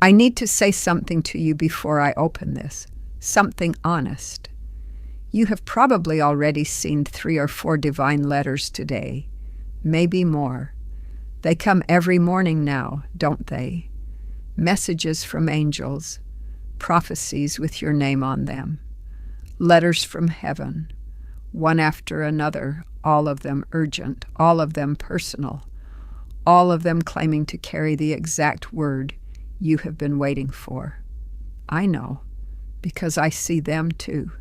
I need to say something to you before I open this, something honest. You have probably already seen 3 or 4 divine letters today, maybe more. They come every morning now, don't they? Messages from angels, prophecies with your name on them, letters from heaven, one after another, all of them urgent, all of them personal, all of them claiming to carry the exact word you have been waiting for. I know, because I see them too.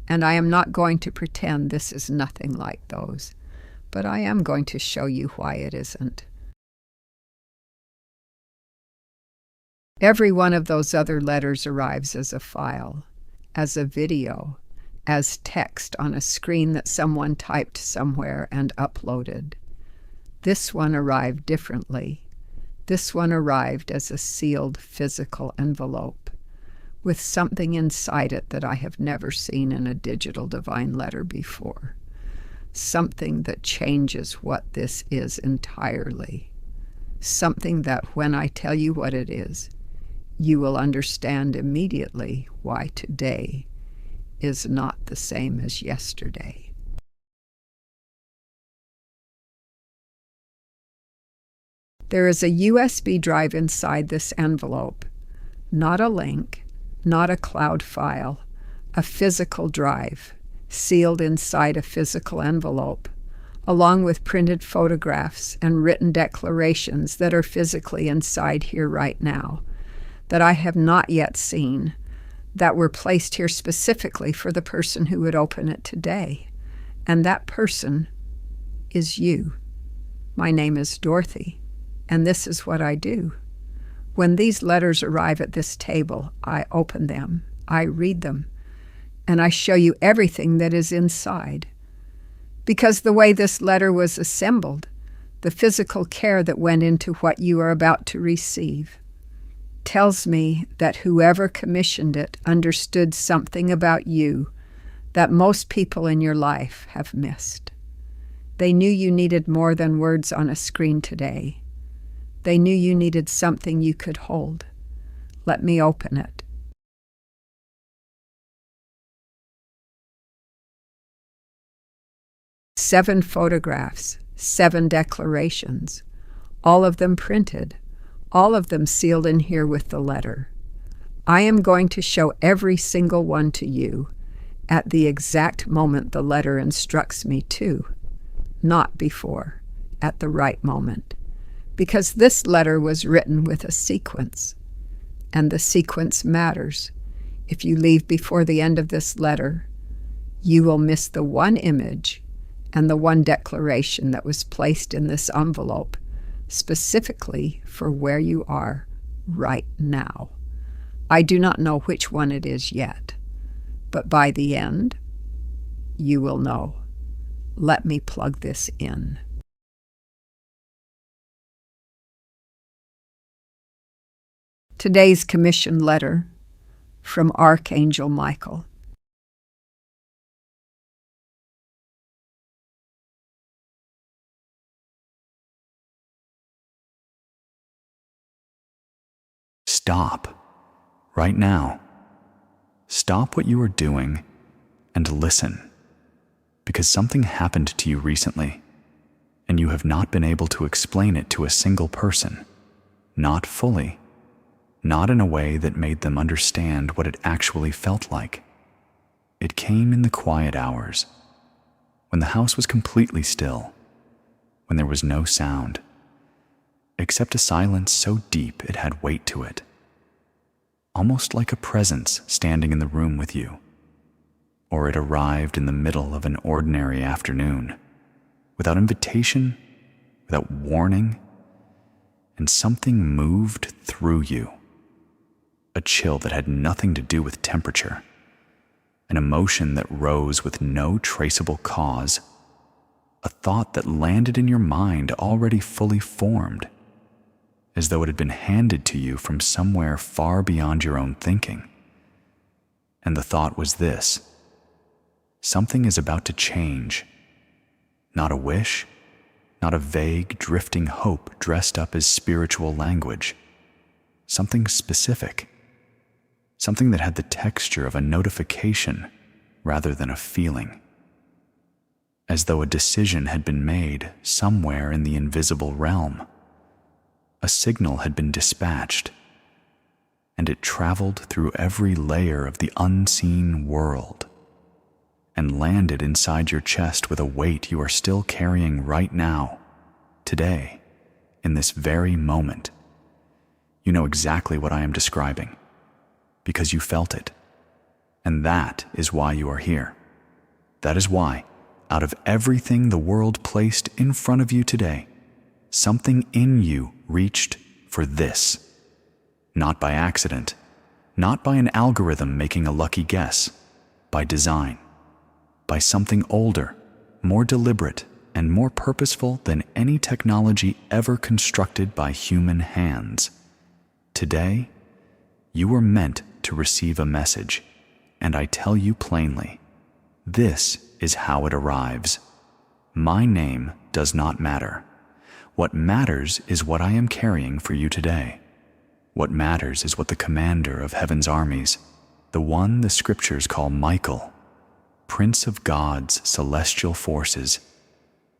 And I am not going to pretend this is nothing like those, but I am going to show you why it isn't. Every one of those other letters arrives as a file, as a video, as text on a screen that someone typed somewhere and uploaded. This one arrived differently. This one arrived as a sealed physical envelope, with something inside it that I have never seen in a digital divine letter before. Something that changes what this is entirely. Something that when I tell you what it is, you will understand immediately why today is not the same as yesterday. There is a USB drive inside this envelope, not a link, not a cloud file, a physical drive, sealed inside a physical envelope, along with printed photographs and written declarations that are physically inside here right now, that I have not yet seen, that were placed here specifically for the person who would open it today. And that person is you. My name is Dorothy, and this is what I do. When these letters arrive at this table, I open them, I read them, and I show you everything that is inside. Because the way this letter was assembled, the physical care that went into what you are about to receive, tells me that whoever commissioned it understood something about you that most people in your life have missed. They knew you needed more than words on a screen today. They knew you needed something you could hold. Let me open it. Seven photographs, 7 declarations, all of them printed, all of them sealed in here with the letter. I am going to show every single one to you at the exact moment the letter instructs me to, not before, at the right moment. Because this letter was written with a sequence, and the sequence matters. If you leave before the end of this letter, you will miss the one image and the one declaration that was placed in this envelope specifically for where you are right now. I do not know which one it is yet, but by the end, you will know. Let me plug this in. Today's commission letter from Archangel Michael. Stop. Right now. Stop what you are doing and listen. Because something happened to you recently, and you have not been able to explain it to a single person. Not fully. Not in a way that made them understand what it actually felt like. It came in the quiet hours, when the house was completely still, when there was no sound, except a silence so deep it had weight to it. Almost like a presence standing in the room with you. Or it arrived in the middle of an ordinary afternoon, without invitation, without warning, and something moved through you. A chill that had nothing to do with temperature, an emotion that rose with no traceable cause, a thought that landed in your mind already fully formed, as though it had been handed to you from somewhere far beyond your own thinking. And the thought was this: something is about to change. Not a wish, not a vague, drifting hope dressed up as spiritual language. something specific, something that had the texture of a notification rather than a feeling, as though a decision had been made somewhere in the invisible realm. A signal had been dispatched, and it traveled through every layer of the unseen world and landed inside your chest with a weight you are still carrying right now, today, in this very moment. You know exactly what I am describing, because you felt it. And that is why you are here. That is why, out of everything the world placed in front of you today, something in you reached for this. Not by accident, not by an algorithm making a lucky guess, by design, by something older, more deliberate, and more purposeful than any technology ever constructed by human hands. Today, you were meant to receive a message, and I tell you plainly, this is how it arrives. My name does not matter. What matters is what I am carrying for you today. What matters is what the commander of heaven's armies, the one the scriptures call Michael, Prince of God's celestial forces,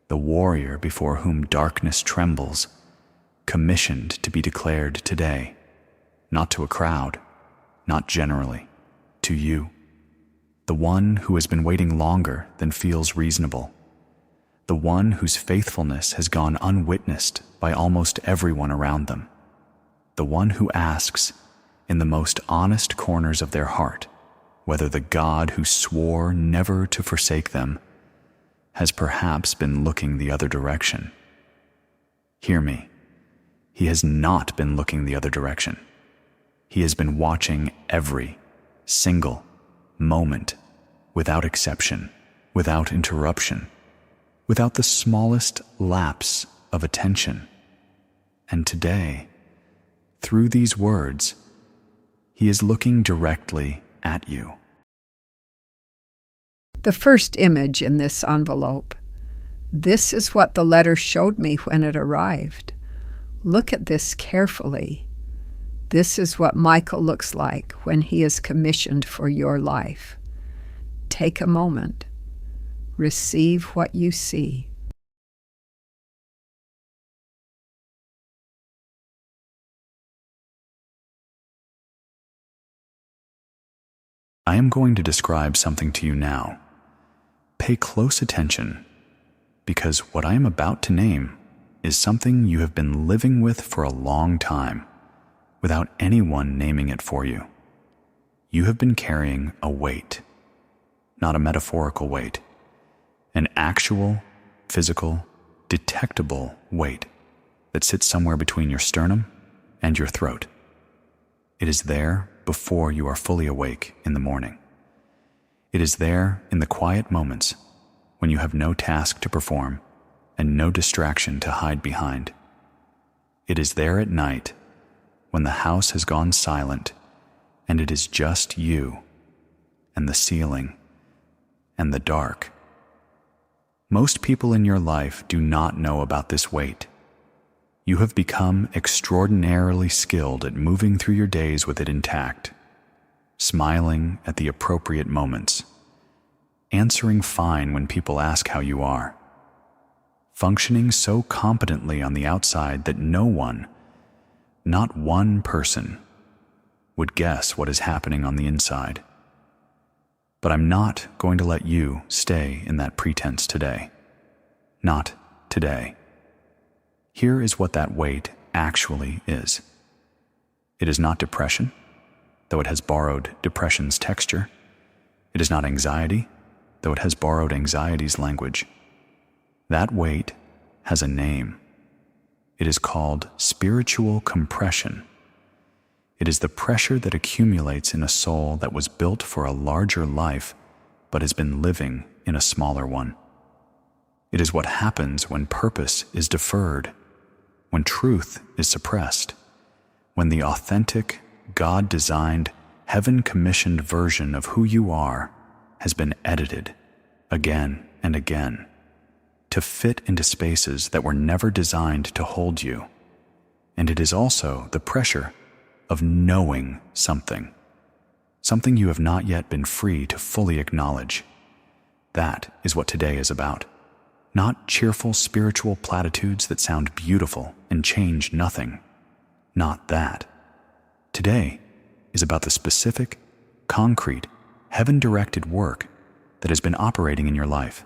the warrior before whom darkness trembles, commissioned to be declared today, not to a crowd, not generally, to you, the one who has been waiting longer than feels reasonable, the one whose faithfulness has gone unwitnessed by almost everyone around them, the one who asks, in the most honest corners of their heart, whether the God who swore never to forsake them has perhaps been looking the other direction. Hear me. He has not been looking the other direction. He has been watching every single moment, without exception, without interruption, without the smallest lapse of attention. And today, through these words, he is looking directly at you. The first image in this envelope. This is what the letter showed me when it arrived. Look at this carefully. This is what Michael looks like when he is commissioned for your life. Take a moment. Receive what you see. I am going to describe something to you now. Pay close attention, because what I am about to name is something you have been living with for a long time, without anyone naming it for you. You have been carrying a weight, not a metaphorical weight, an actual, physical, detectable weight that sits somewhere between your sternum and your throat. It is there before you are fully awake in the morning. It is there in the quiet moments when you have no task to perform and no distraction to hide behind. It is there at night when the house has gone silent and it is just you and the ceiling and the dark. Most people in your life do not know about this weight. You have become extraordinarily skilled at moving through your days with it intact, smiling at the appropriate moments, answering fine when people ask how you are, functioning so competently on the outside that no one, not one person, would guess what is happening on the inside. But I'm not going to let you stay in that pretense today. Not today. Here is what that weight actually is. It is not depression, though it has borrowed depression's texture. It is not anxiety, though it has borrowed anxiety's language. That weight has a name. It is called spiritual compression. It is the pressure that accumulates in a soul that was built for a larger life, but has been living in a smaller one. It is what happens when purpose is deferred, when truth is suppressed, when the authentic, God-designed, heaven-commissioned version of who you are has been edited again and again to fit into spaces that were never designed to hold you. And it is also the pressure of knowing something, something you have not yet been free to fully acknowledge. That is what today is about. Not cheerful spiritual platitudes that sound beautiful and change nothing. Not that. Today is about the specific, concrete, heaven-directed work that has been operating in your life.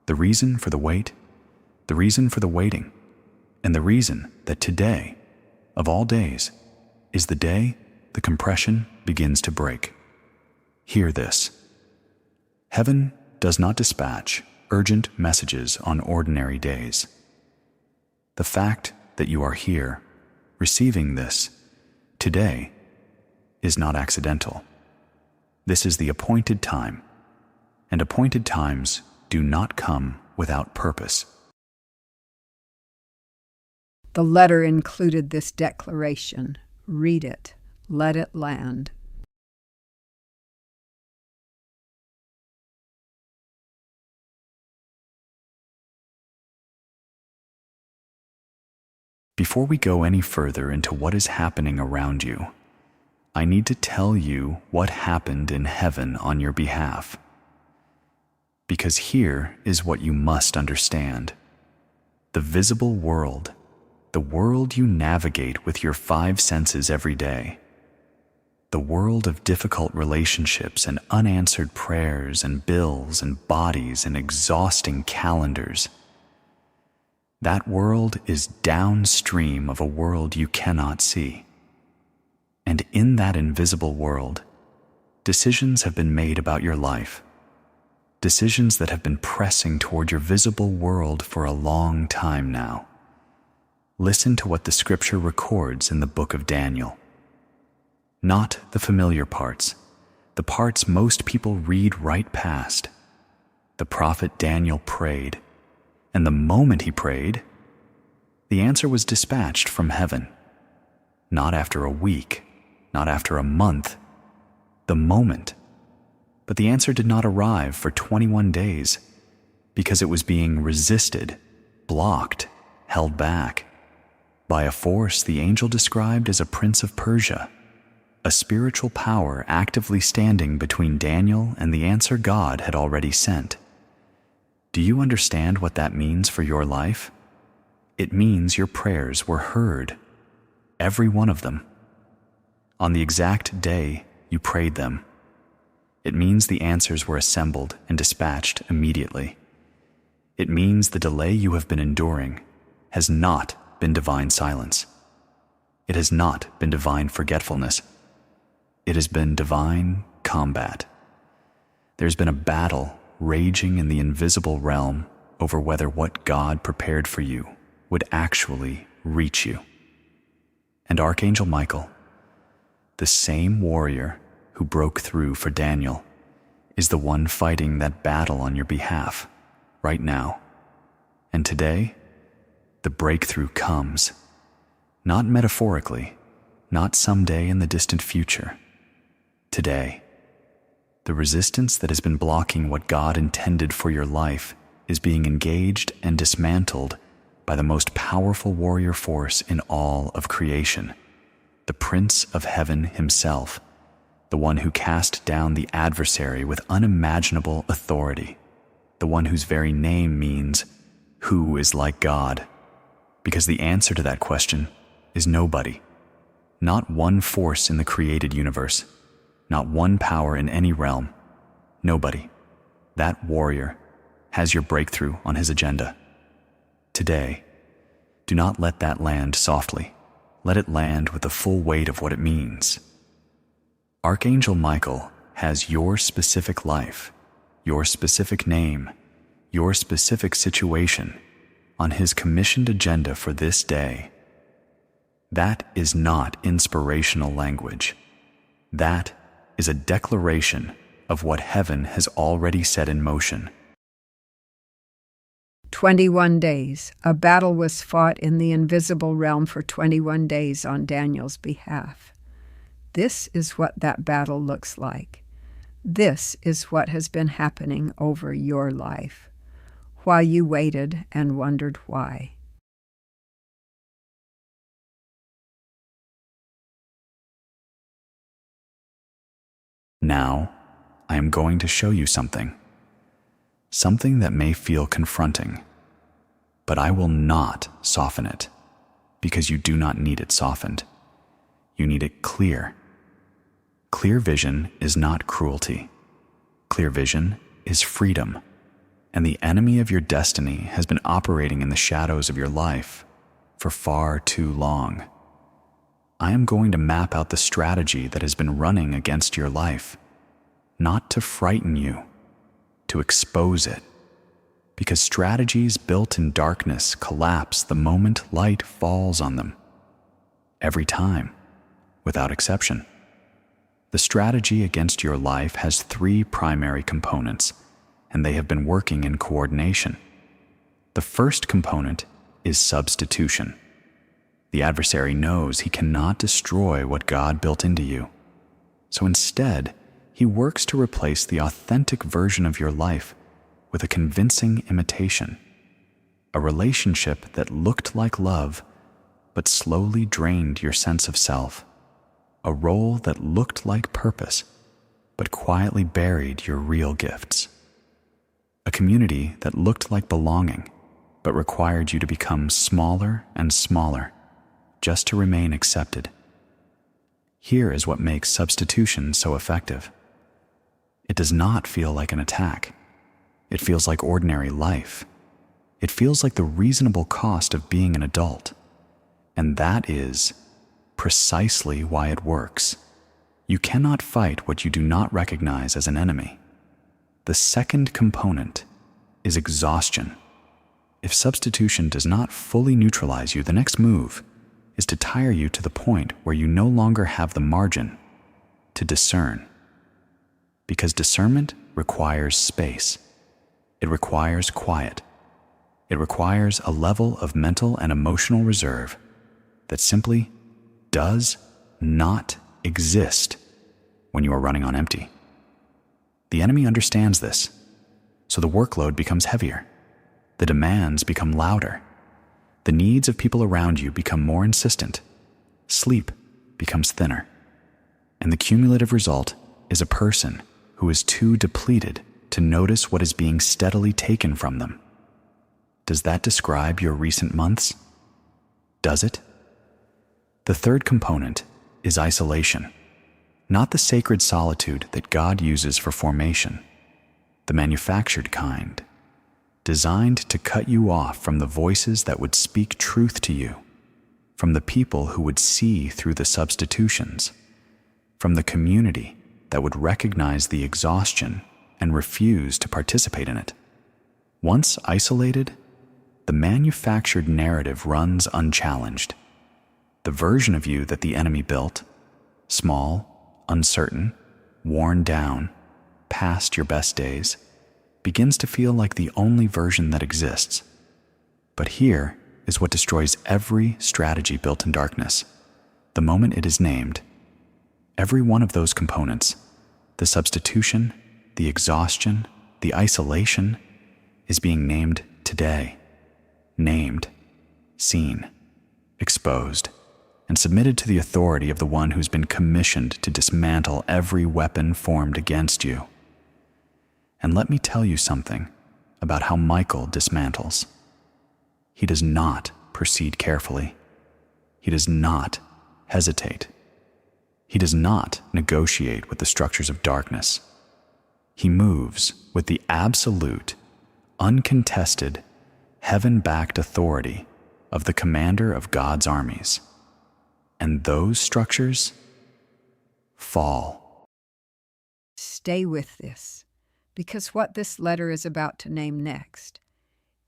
The reason for the wait, the reason for the waiting, and the reason that today, of all days, is the day the compression begins to break. Hear this. Heaven does not dispatch urgent messages on ordinary days. The fact that you are here, receiving this, today, is not accidental. This is the appointed time, and appointed times do not come without purpose. The letter included this declaration. Read it. Let it land. Before we go any further into what is happening around you, I need to tell you what happened in heaven on your behalf. Because here is what you must understand. The visible world, the world you navigate with your 5 senses every day, the world of difficult relationships and unanswered prayers and bills and bodies and exhausting calendars, that world is downstream of a world you cannot see. And in that invisible world, decisions have been made about your life, decisions that have been pressing toward your visible world for a long time now. Listen to what the scripture records in the book of Daniel. Not the familiar parts, the parts most people read right past. The prophet Daniel prayed, and the moment he prayed, the answer was dispatched from heaven. Not after a week, not after a month, the moment. But the answer did not arrive for 21 days because it was being resisted, blocked, held back by a force the angel described as a prince of Persia, a spiritual power actively standing between Daniel and the answer God had already sent. Do you understand what that means for your life? It means your prayers were heard, every one of them, on the exact day you prayed them. It means the answers were assembled and dispatched immediately. It means the delay you have been enduring has not been divine silence. It has not been divine forgetfulness. It has been divine combat. There's been a battle raging in the invisible realm over whether what God prepared for you would actually reach you. And Archangel Michael, the same warrior who broke through for Daniel, is the one fighting that battle on your behalf right now. And today, the breakthrough comes, not metaphorically, not someday in the distant future. Today, the resistance that has been blocking what God intended for your life is being engaged and dismantled by the most powerful warrior force in all of creation, the Prince of Heaven himself, the one who cast down the adversary with unimaginable authority, the one whose very name means, "Who is like God?" Because the answer to that question is nobody. Not one force in the created universe, not one power in any realm. Nobody. That warrior has your breakthrough on his agenda. Today, do not let that land softly. Let it land with the full weight of what it means. Archangel Michael has your specific life, your specific name, your specific situation on his commissioned agenda for this day. That is not inspirational language. That is a declaration of what heaven has already set in motion. 21 days. A battle was fought in the invisible realm for 21 days on Daniel's behalf. This is what that battle looks like. This is what has been happening over your life, while you waited and wondered why. Now, I am going to show you something. Something that may feel confronting, but I will not soften it, because you do not need it softened. You need it clear. Clear vision is not cruelty. Clear vision is freedom, and the enemy of your destiny has been operating in the shadows of your life for far too long. I am going to map out the strategy that has been running against your life, not to frighten you, to expose it, because strategies built in darkness collapse the moment light falls on them. Every time, without exception. The strategy against your life has 3 primary components, and they have been working in coordination. The first component is substitution. The adversary knows he cannot destroy what God built into you. So instead, he works to replace the authentic version of your life with a convincing imitation, a relationship that looked like love, but slowly drained your sense of self, a role that looked like purpose, but quietly buried your real gifts, a community that looked like belonging, but required you to become smaller and smaller just to remain accepted. Here is what makes substitution so effective. It does not feel like an attack. It feels like ordinary life. It feels like the reasonable cost of being an adult. And that is precisely why it works. You cannot fight what you do not recognize as an enemy. The second component is exhaustion. If substitution does not fully neutralize you, the next move is to tire you to the point where you no longer have the margin to discern. Because discernment requires space. It requires quiet. It requires a level of mental and emotional reserve that simply does not exist when you are running on empty. The enemy understands this, so the workload becomes heavier. The demands become louder. The needs of people around you become more insistent. Sleep becomes thinner. And the cumulative result is a person who is too depleted to notice what is being steadily taken from them. Does that describe your recent months? Does it? The third component is isolation, not the sacred solitude that God uses for formation, the manufactured kind, designed to cut you off from the voices that would speak truth to you, from the people who would see through the substitutions, from the community that would recognize the exhaustion and refuse to participate in it. Once isolated, the manufactured narrative runs unchallenged. The version of you that the enemy built, small, uncertain, worn down, past your best days, begins to feel like the only version that exists. But here is what destroys every strategy built in darkness. The moment it is named, every one of those components, the substitution, the exhaustion, the isolation, is being named today. Named, seen, exposed, and submitted to the authority of the one who's been commissioned to dismantle every weapon formed against you. And let me tell you something about how Michael dismantles. He does not proceed carefully. He does not hesitate. He does not negotiate with the structures of darkness. He moves with the absolute, uncontested, heaven-backed authority of the commander of God's armies. And those structures fall. Stay with this, because what this letter is about to name next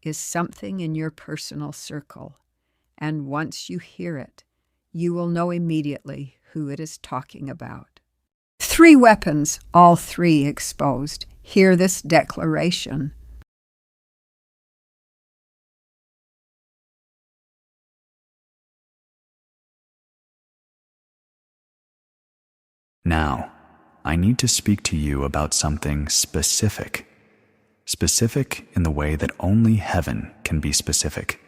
is something in your personal circle, and once you hear it, you will know immediately who it is talking about. 3 weapons, all 3 exposed. Hear this declaration. Now, I need to speak to you about something specific. Specific in the way that only heaven can be specific.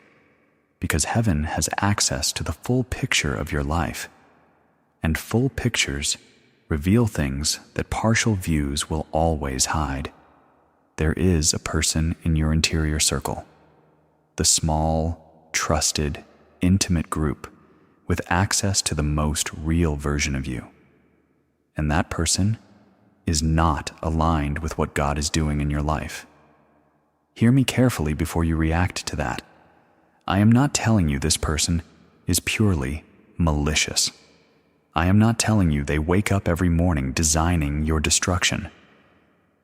Because heaven has access to the full picture of your life. And full pictures reveal things that partial views will always hide. There is a person in your interior circle, the small, trusted, intimate group with access to the most real version of you. And that person is not aligned with what God is doing in your life. Hear me carefully before you react to that. I am not telling you this person is purely malicious. I am not telling you they wake up every morning designing your destruction.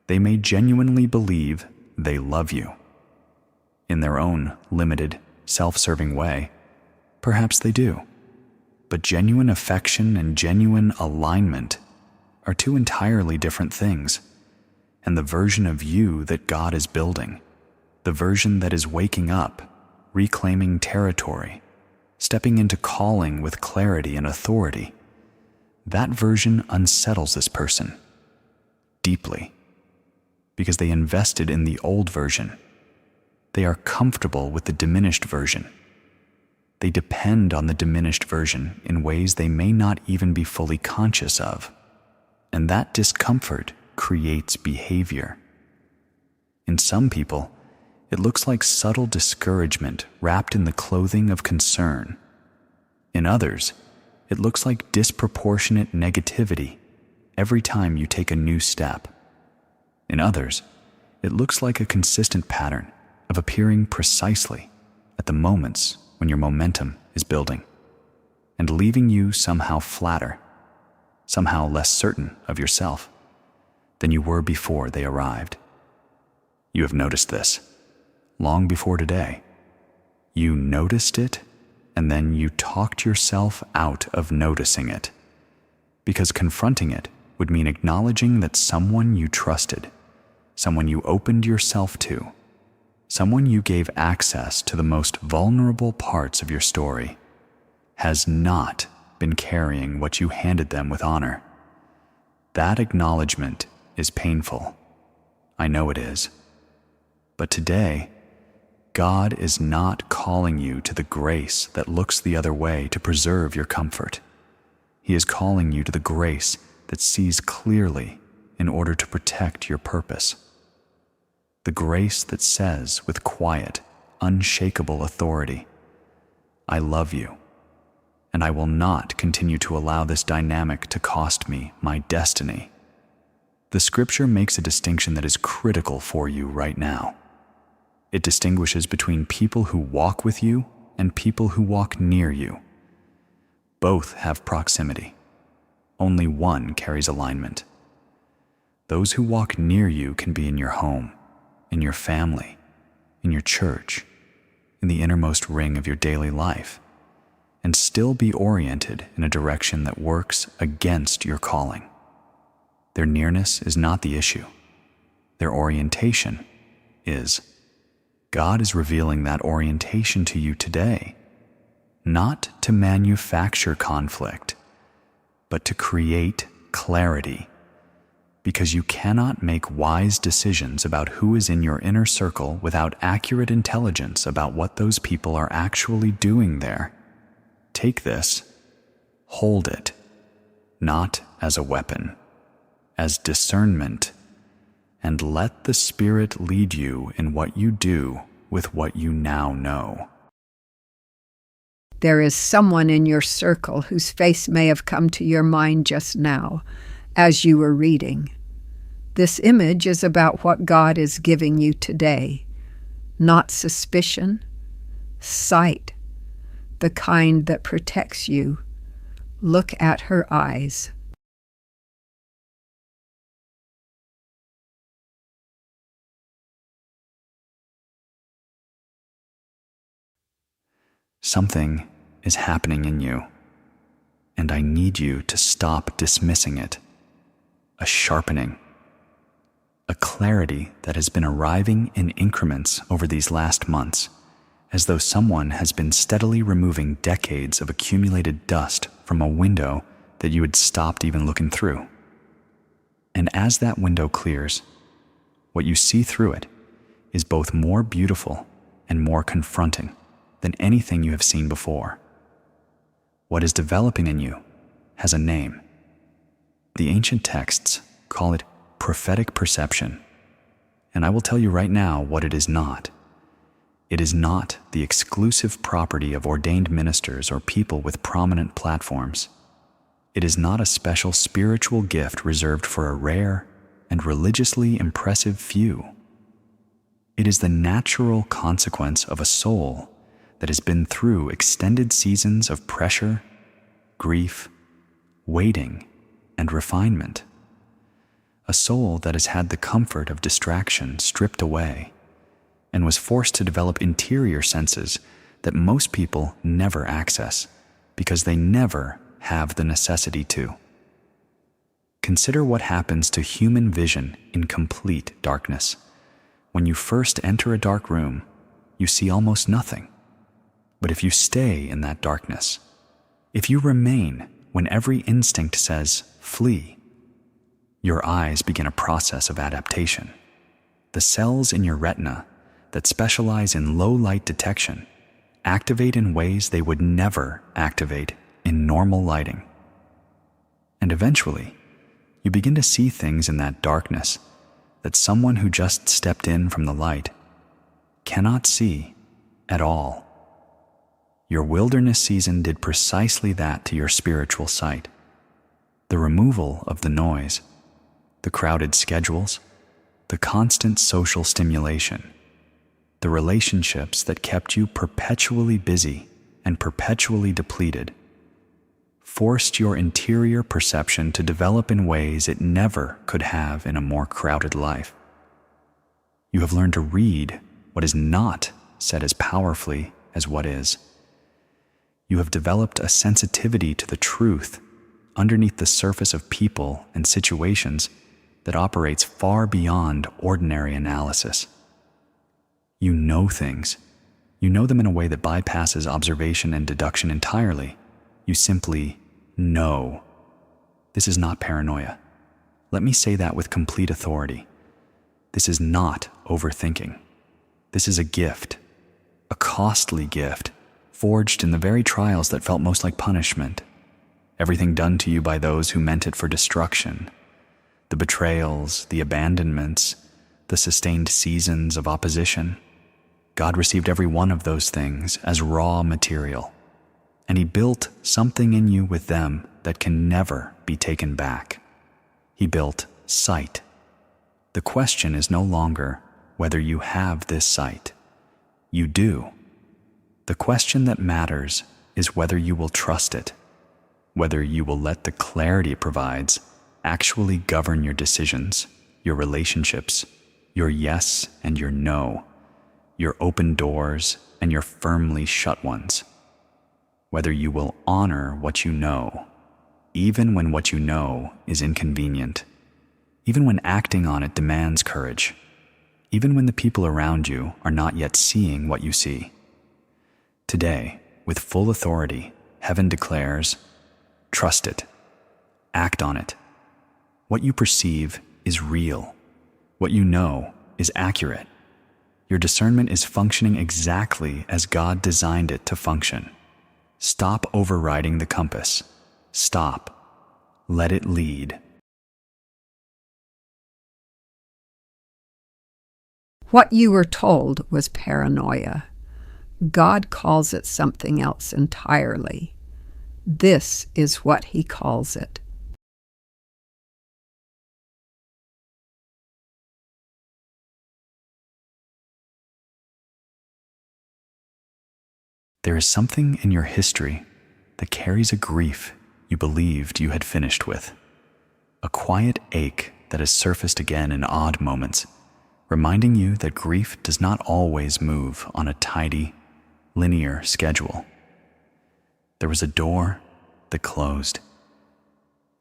They may genuinely believe they love you. In their own limited, self-serving way, perhaps they do. But genuine affection and genuine alignment are two entirely different things. And the version of you that God is building, the version that is waking up, reclaiming territory, stepping into calling with clarity and authority, that version unsettles this person deeply because they invested in the old version. They are comfortable with the diminished version. They depend on the diminished version in ways they may not even be fully conscious of. And that discomfort creates behavior. In some people, it looks like subtle discouragement wrapped in the clothing of concern. In others, it looks like disproportionate negativity every time you take a new step. In others, it looks like a consistent pattern of appearing precisely at the moments when your momentum is building and leaving you somehow flatter, somehow less certain of yourself than you were before they arrived. You have noticed this long before today. You noticed it, and then you talked yourself out of noticing it, because confronting it would mean acknowledging that someone you trusted, someone you opened yourself to, someone you gave access to the most vulnerable parts of your story, has not been carrying what you handed them with honor. That acknowledgement is painful. I know it is. But today, God is not calling you to the grace that looks the other way to preserve your comfort. He is calling you to the grace that sees clearly in order to protect your purpose. The grace that says with quiet, unshakable authority, I love you, and I will not continue to allow this dynamic to cost me my destiny. The scripture makes a distinction that is critical for you right now. It distinguishes between people who walk with you and people who walk near you. Both have proximity. Only one carries alignment. Those who walk near you can be in your home, in your family, in your church, in the innermost ring of your daily life, and still be oriented in a direction that works against your calling. Their nearness is not the issue. Their orientation is. God is revealing that orientation to you today, not to manufacture conflict, but to create clarity, because you cannot make wise decisions about who is in your inner circle without accurate intelligence about what those people are actually doing there. Take this, hold it, not as a weapon, as discernment, and let the Spirit lead you in what you do with what you now know. There is someone in your circle whose face may have come to your mind just now as you were reading. This image is about what God is giving you today, not suspicion, sight, the kind that protects you. Look at her eyes. Something is happening in you, and I need you to stop dismissing it. A sharpening, a clarity that has been arriving in increments over these last months, as though someone has been steadily removing decades of accumulated dust from a window that you had stopped even looking through. And as that window clears, what you see through it is both more beautiful and more confronting than anything you have seen before. What is developing in you has a name. The ancient texts call it prophetic perception, and I will tell you right now what it is not. It is not the exclusive property of ordained ministers or people with prominent platforms. It is not a special spiritual gift reserved for a rare and religiously impressive few. It is the natural consequence of a soul that has been through extended seasons of pressure, grief, waiting, and refinement. A soul that has had the comfort of distraction stripped away and was forced to develop interior senses that most people never access because they never have the necessity to. Consider what happens to human vision in complete darkness. When you first enter a dark room, you see almost nothing. But if you stay in that darkness, if you remain when every instinct says, flee, your eyes begin a process of adaptation. The cells in your retina that specialize in low light detection activate in ways they would never activate in normal lighting. And eventually, you begin to see things in that darkness that someone who just stepped in from the light cannot see at all. Your wilderness season did precisely that to your spiritual sight. The removal of the noise, the crowded schedules, the constant social stimulation, the relationships that kept you perpetually busy and perpetually depleted, forced your interior perception to develop in ways it never could have in a more crowded life. You have learned to read what is not said as powerfully as what is. You have developed a sensitivity to the truth underneath the surface of people and situations that operates far beyond ordinary analysis. You know things. You know them in a way that bypasses observation and deduction entirely. You simply know. This is not paranoia. Let me say that with complete authority. This is not overthinking. This is a gift, a costly gift, forged in the very trials that felt most like punishment. Everything done to you by those who meant it for destruction. The betrayals, the abandonments, the sustained seasons of opposition. God received every one of those things as raw material, and He built something in you with them that can never be taken back. He built sight. The question is no longer whether you have this sight. You do. The question that matters is whether you will trust it, whether you will let the clarity it provides actually govern your decisions, your relationships, your yes and your no, your open doors and your firmly shut ones. Whether you will honor what you know, even when what you know is inconvenient, even when acting on it demands courage, even when the people around you are not yet seeing what you see. Today, with full authority, heaven declares, trust it, act on it. What you perceive is real. What you know is accurate. Your discernment is functioning exactly as God designed it to function. Stop overriding the compass. Stop. Let it lead. What you were told was paranoia. God calls it something else entirely. This is what He calls it. There is something in your history that carries a grief you believed you had finished with, a quiet ache that has surfaced again in odd moments, reminding you that grief does not always move on a tidy, linear schedule. There was a door that closed,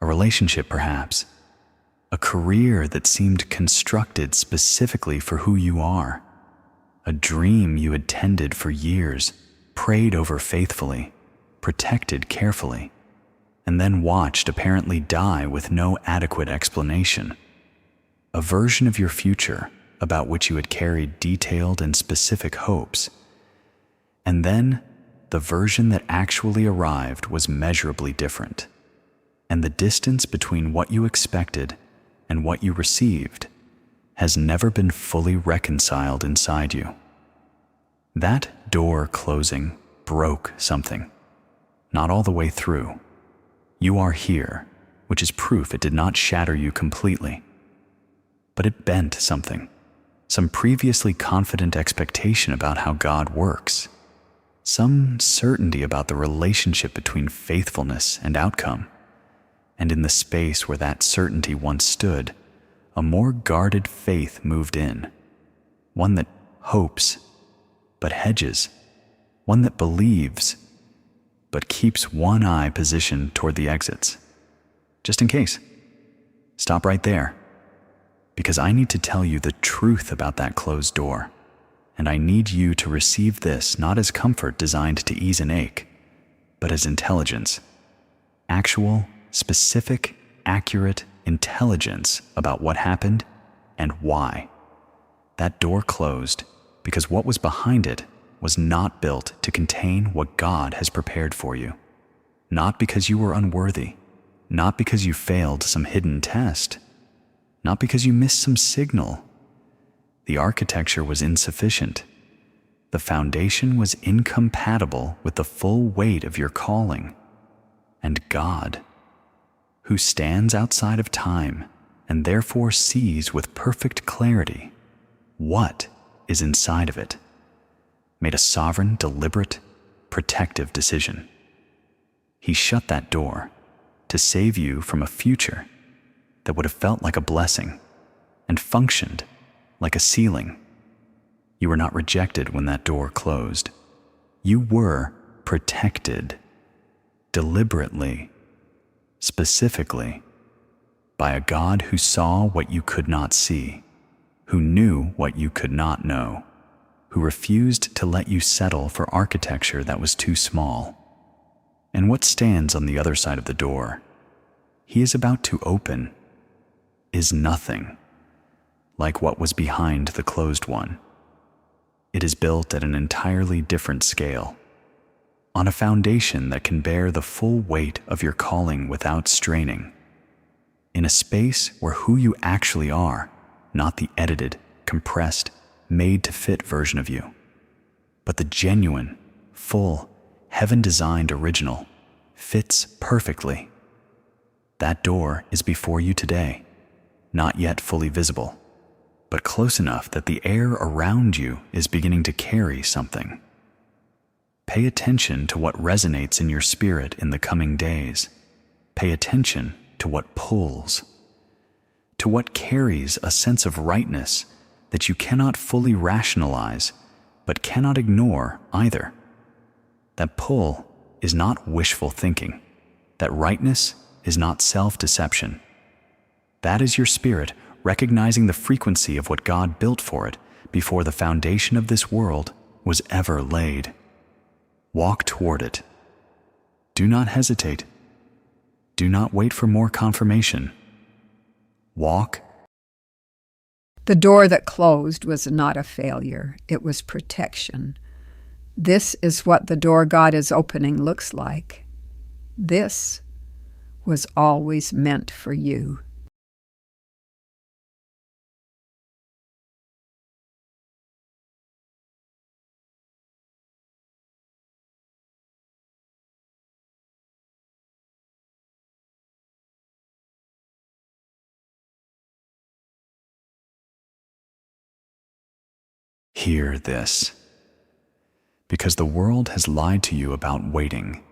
a relationship perhaps, a career that seemed constructed specifically for who you are, a dream you had tended for years, prayed over faithfully, protected carefully, and then watched apparently die with no adequate explanation. A version of your future about which you had carried detailed and specific hopes. And then the version that actually arrived was measurably different. and the distance between what you expected and what you received has never been fully reconciled inside you. That door closing broke something, not all the way through. You are here, which is proof it did not shatter you completely. But it bent something, some previously confident expectation about how God works, some certainty about the relationship between faithfulness and outcome. And in the space where that certainty once stood, a more guarded faith moved in, one that hopes, but hedges, one that believes, but keeps one eye positioned toward the exits. Just in case. Stop right there, because I need to tell you the truth about that closed door, and I need you to receive this not as comfort designed to ease an ache, but as intelligence, actual, specific, accurate intelligence about what happened and why. That door closed because what was behind it was not built to contain what God has prepared for you. Not because you were unworthy, not because you failed some hidden test, not because you missed some signal. The architecture was insufficient. The foundation was incompatible with the full weight of your calling. And God, who stands outside of time and therefore sees with perfect clarity what is inside of it, made a sovereign, deliberate, protective decision. He shut that door to save you from a future that would have felt like a blessing and functioned like a ceiling. You were not rejected when that door closed. You were protected deliberately, specifically, by a God who saw what you could not see, who knew what you could not know, who refused to let you settle for architecture that was too small. And what stands on the other side of the door, He is about to open, is nothing like what was behind the closed one. It is built at an entirely different scale, on a foundation that can bear the full weight of your calling without straining, in a space where who you actually are, not the edited, compressed, made-to-fit version of you, but the genuine, full, heaven-designed original, fits perfectly. That door is before you today, not yet fully visible, but close enough that the air around you is beginning to carry something. Pay attention to what resonates in your spirit in the coming days. Pay attention to what pulls, to what carries a sense of rightness that you cannot fully rationalize, but cannot ignore either. That pull is not wishful thinking. That rightness is not self-deception. That is your spirit recognizing the frequency of what God built for it before the foundation of this world was ever laid. Walk toward it. Do not hesitate. Do not wait for more confirmation. Walk. The door that closed was not a failure. It was protection. This is what the door God is opening looks like. This was always meant for you. Hear this, because the world has lied to you about waiting,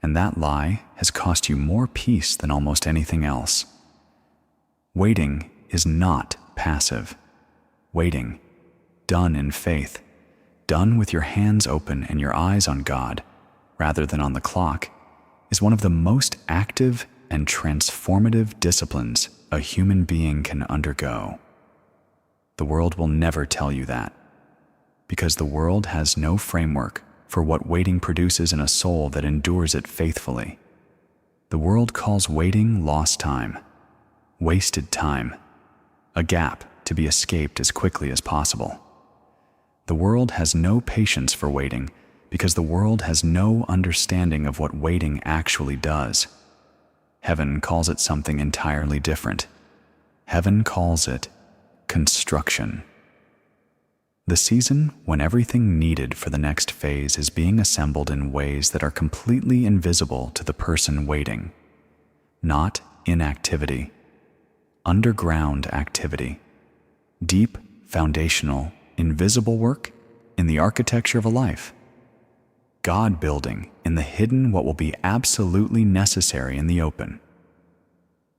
and that lie has cost you more peace than almost anything else. Waiting is not passive. Waiting, done in faith, done with your hands open and your eyes on God, rather than on the clock, is one of the most active and transformative disciplines a human being can undergo. The world will never tell you that, because the world has no framework for what waiting produces in a soul that endures it faithfully. The world calls waiting lost time, wasted time, a gap to be escaped as quickly as possible. The world has no patience for waiting because the world has no understanding of what waiting actually does. Heaven calls it something entirely different. Heaven calls it construction. The season when everything needed for the next phase is being assembled in ways that are completely invisible to the person waiting. Not inactivity, underground activity, deep, foundational, invisible work in the architecture of a life. God building in the hidden what will be absolutely necessary in the open.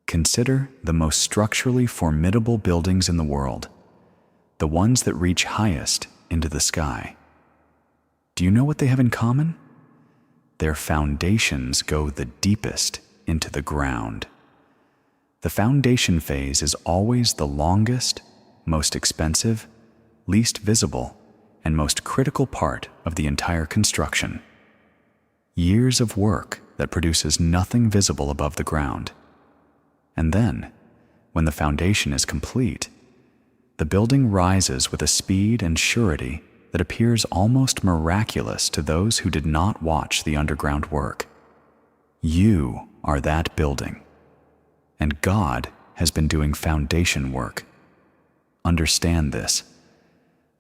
Consider the most structurally formidable buildings in the world, the ones that reach highest into the sky. Do you know what they have in common? Their foundations go the deepest into the ground. The foundation phase is always the longest, most expensive, least visible, and most critical part of the entire construction. Years of work that produces nothing visible above the ground. And then, when the foundation is complete, the building rises with a speed and surety that appears almost miraculous to those who did not watch the underground work. You are that building, and God has been doing foundation work. Understand this.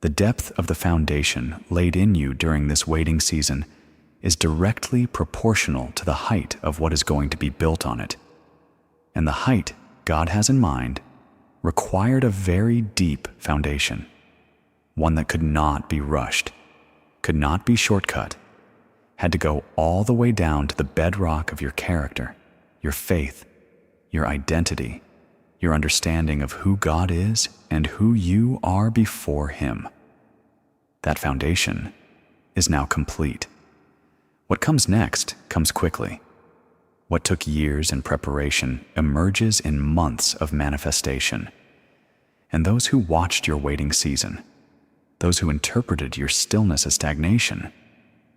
The depth of the foundation laid in you during this waiting season is directly proportional to the height of what is going to be built on it. And the height God has in mind required a very deep foundation, one that could not be rushed, could not be shortcut, had to go all the way down to the bedrock of your character, your faith, your identity, your understanding of who God is and who you are before Him. That foundation is now complete. What comes next comes quickly. What took years in preparation emerges in months of manifestation. And those who watched your waiting season, those who interpreted your stillness as stagnation,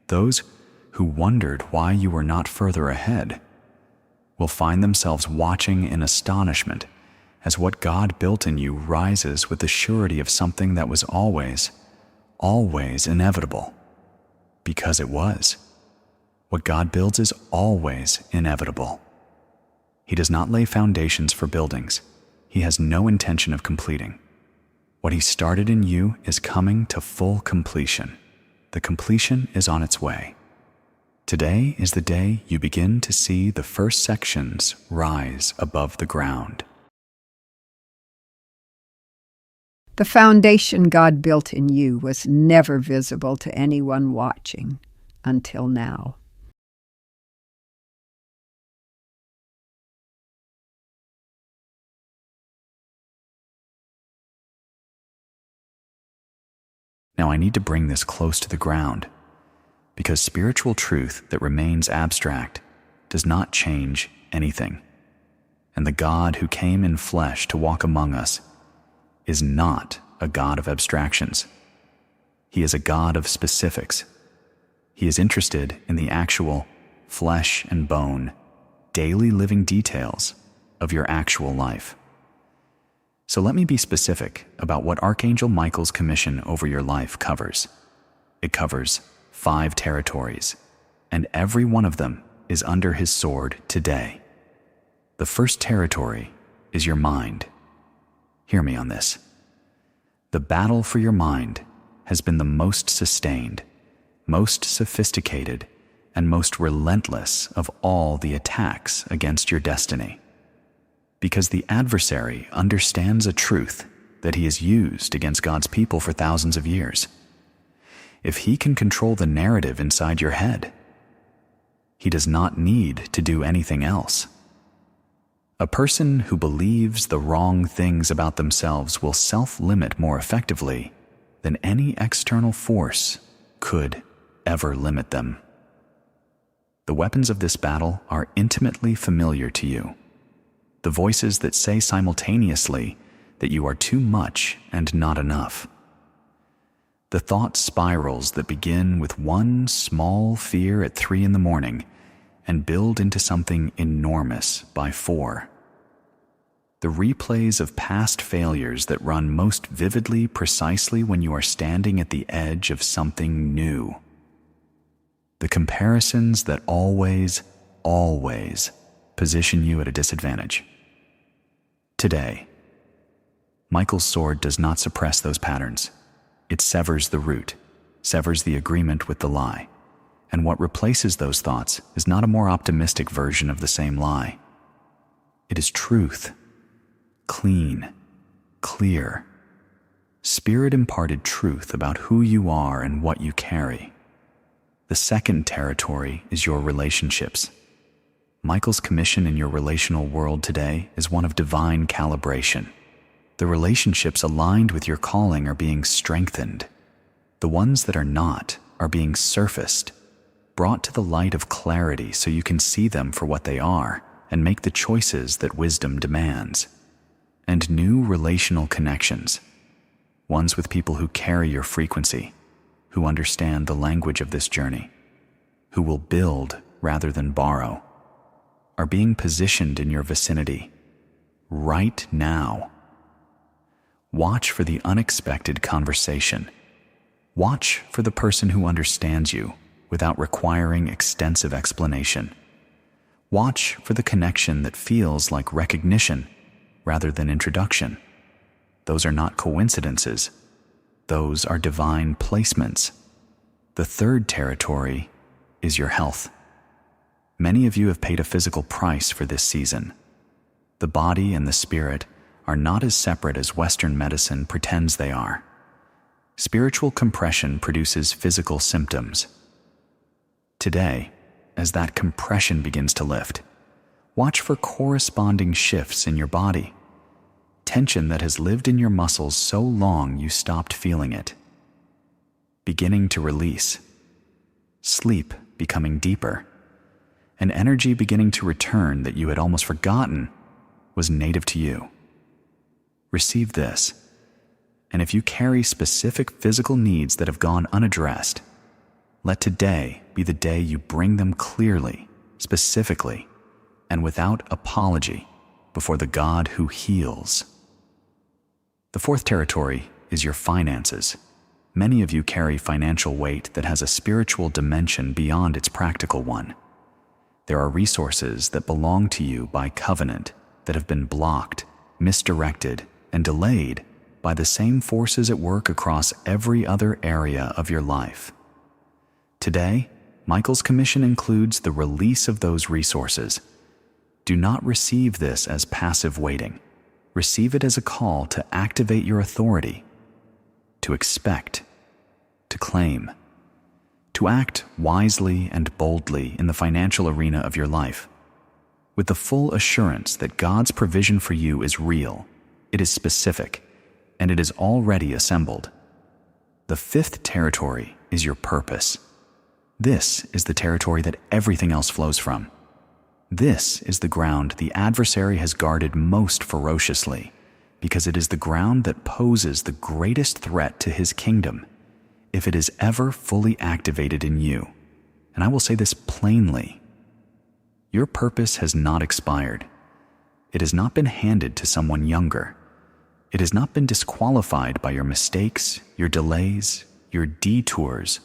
those who wondered why you were not further ahead, will find themselves watching in astonishment as what God built in you rises with the surety of something that was always, always inevitable. Because it was. What God builds is always inevitable. He does not lay foundations for buildings He has no intention of completing. What He started in you is coming to full completion. The completion is on its way. Today is the day you begin to see the first sections rise above the ground. The foundation God built in you was never visible to anyone watching until now. Now I need to bring this close to the ground, because spiritual truth that remains abstract does not change anything. And the God who came in flesh to walk among us is not a God of abstractions. He is a God of specifics. He is interested in the actual flesh and bone, daily living details of your actual life. So let me be specific about what Archangel Michael's commission over your life covers. It covers 5 territories, and every one of them is under his sword today. The first territory is your mind. Hear me on this. The battle for your mind has been the most sustained, most sophisticated, and most relentless of all the attacks against your destiny. Because the adversary understands a truth that he has used against God's people for thousands of years. If he can control the narrative inside your head, he does not need to do anything else. A person who believes the wrong things about themselves will self-limit more effectively than any external force could ever limit them. The weapons of this battle are intimately familiar to you. The voices that say simultaneously that you are too much and not enough. The thought spirals that begin with one small fear at 3 a.m. and build into something enormous by 4. The replays of past failures that run most vividly precisely when you are standing at the edge of something new. The comparisons that always position you at a disadvantage. Today, Michael's sword does not suppress those patterns. It severs the root, severs the agreement with the lie. And what replaces those thoughts is not a more optimistic version of the same lie. It is truth, clean, clear, Spirit-imparted truth about who you are and what you carry. The second territory is your relationships. Michael's commission in your relational world today is one of divine calibration. The relationships aligned with your calling are being strengthened. The ones that are not are being surfaced, brought to the light of clarity so you can see them for what they are and make the choices that wisdom demands. And new relational connections, ones with people who carry your frequency, who understand the language of this journey, who will build rather than borrow, are being positioned in your vicinity right now. Watch for the unexpected conversation. Watch for the person who understands you without requiring extensive explanation. Watch for the connection that feels like recognition rather than introduction. Those are not coincidences. Those are divine placements. The third territory is your health. Many of you have paid a physical price for this season. The body and the spirit are not as separate as Western medicine pretends they are. Spiritual compression produces physical symptoms. Today, as that compression begins to lift, watch for corresponding shifts in your body. Tension that has lived in your muscles so long you stopped feeling it. Beginning to release. Sleep becoming deeper. An energy beginning to return that you had almost forgotten was native to you. Receive this, and if you carry specific physical needs that have gone unaddressed, let today be the day you bring them clearly, specifically, and without apology before the God who heals. The fourth territory is your finances. Many of you carry financial weight that has a spiritual dimension beyond its practical one. There are resources that belong to you by covenant that have been blocked, misdirected, and delayed by the same forces at work across every other area of your life. Today, Michael's commission includes the release of those resources. Do not receive this as passive waiting. Receive it as a call to activate your authority, to expect, to claim, to act wisely and boldly in the financial arena of your life, with the full assurance that God's provision for you is real, it is specific, and it is already assembled. The fifth territory is your purpose. This is the territory that everything else flows from. This is the ground the adversary has guarded most ferociously, because it is the ground that poses the greatest threat to his kingdom, if it is ever fully activated in you. And I will say this plainly. Your purpose has not expired. It has not been handed to someone younger. It has not been disqualified by your mistakes, your delays, your detours,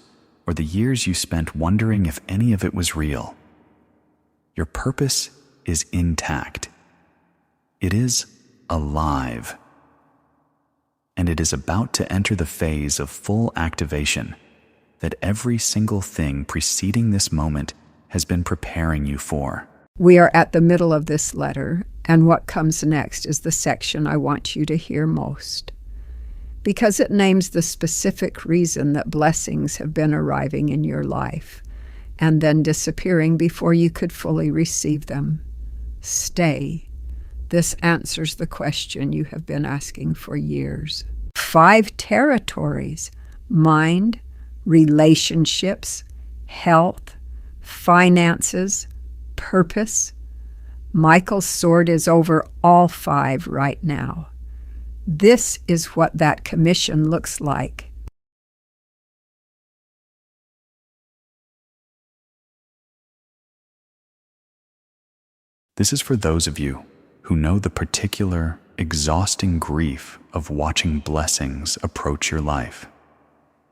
or the years you spent wondering if any of it was real. Your purpose is intact. It is alive. And it is about to enter the phase of full activation that every single thing preceding this moment has been preparing you for. We are at the middle of this letter, and what comes next is the section I want you to hear most, because it names the specific reason that blessings have been arriving in your life and then disappearing before you could fully receive them. Stay. This answers the question you have been asking for years. 5 territories: mind, relationships, health, finances, purpose. Michael's sword is over all 5 right now. This is what that commission looks like. This is for those of you who know the particular, exhausting grief of watching blessings approach your life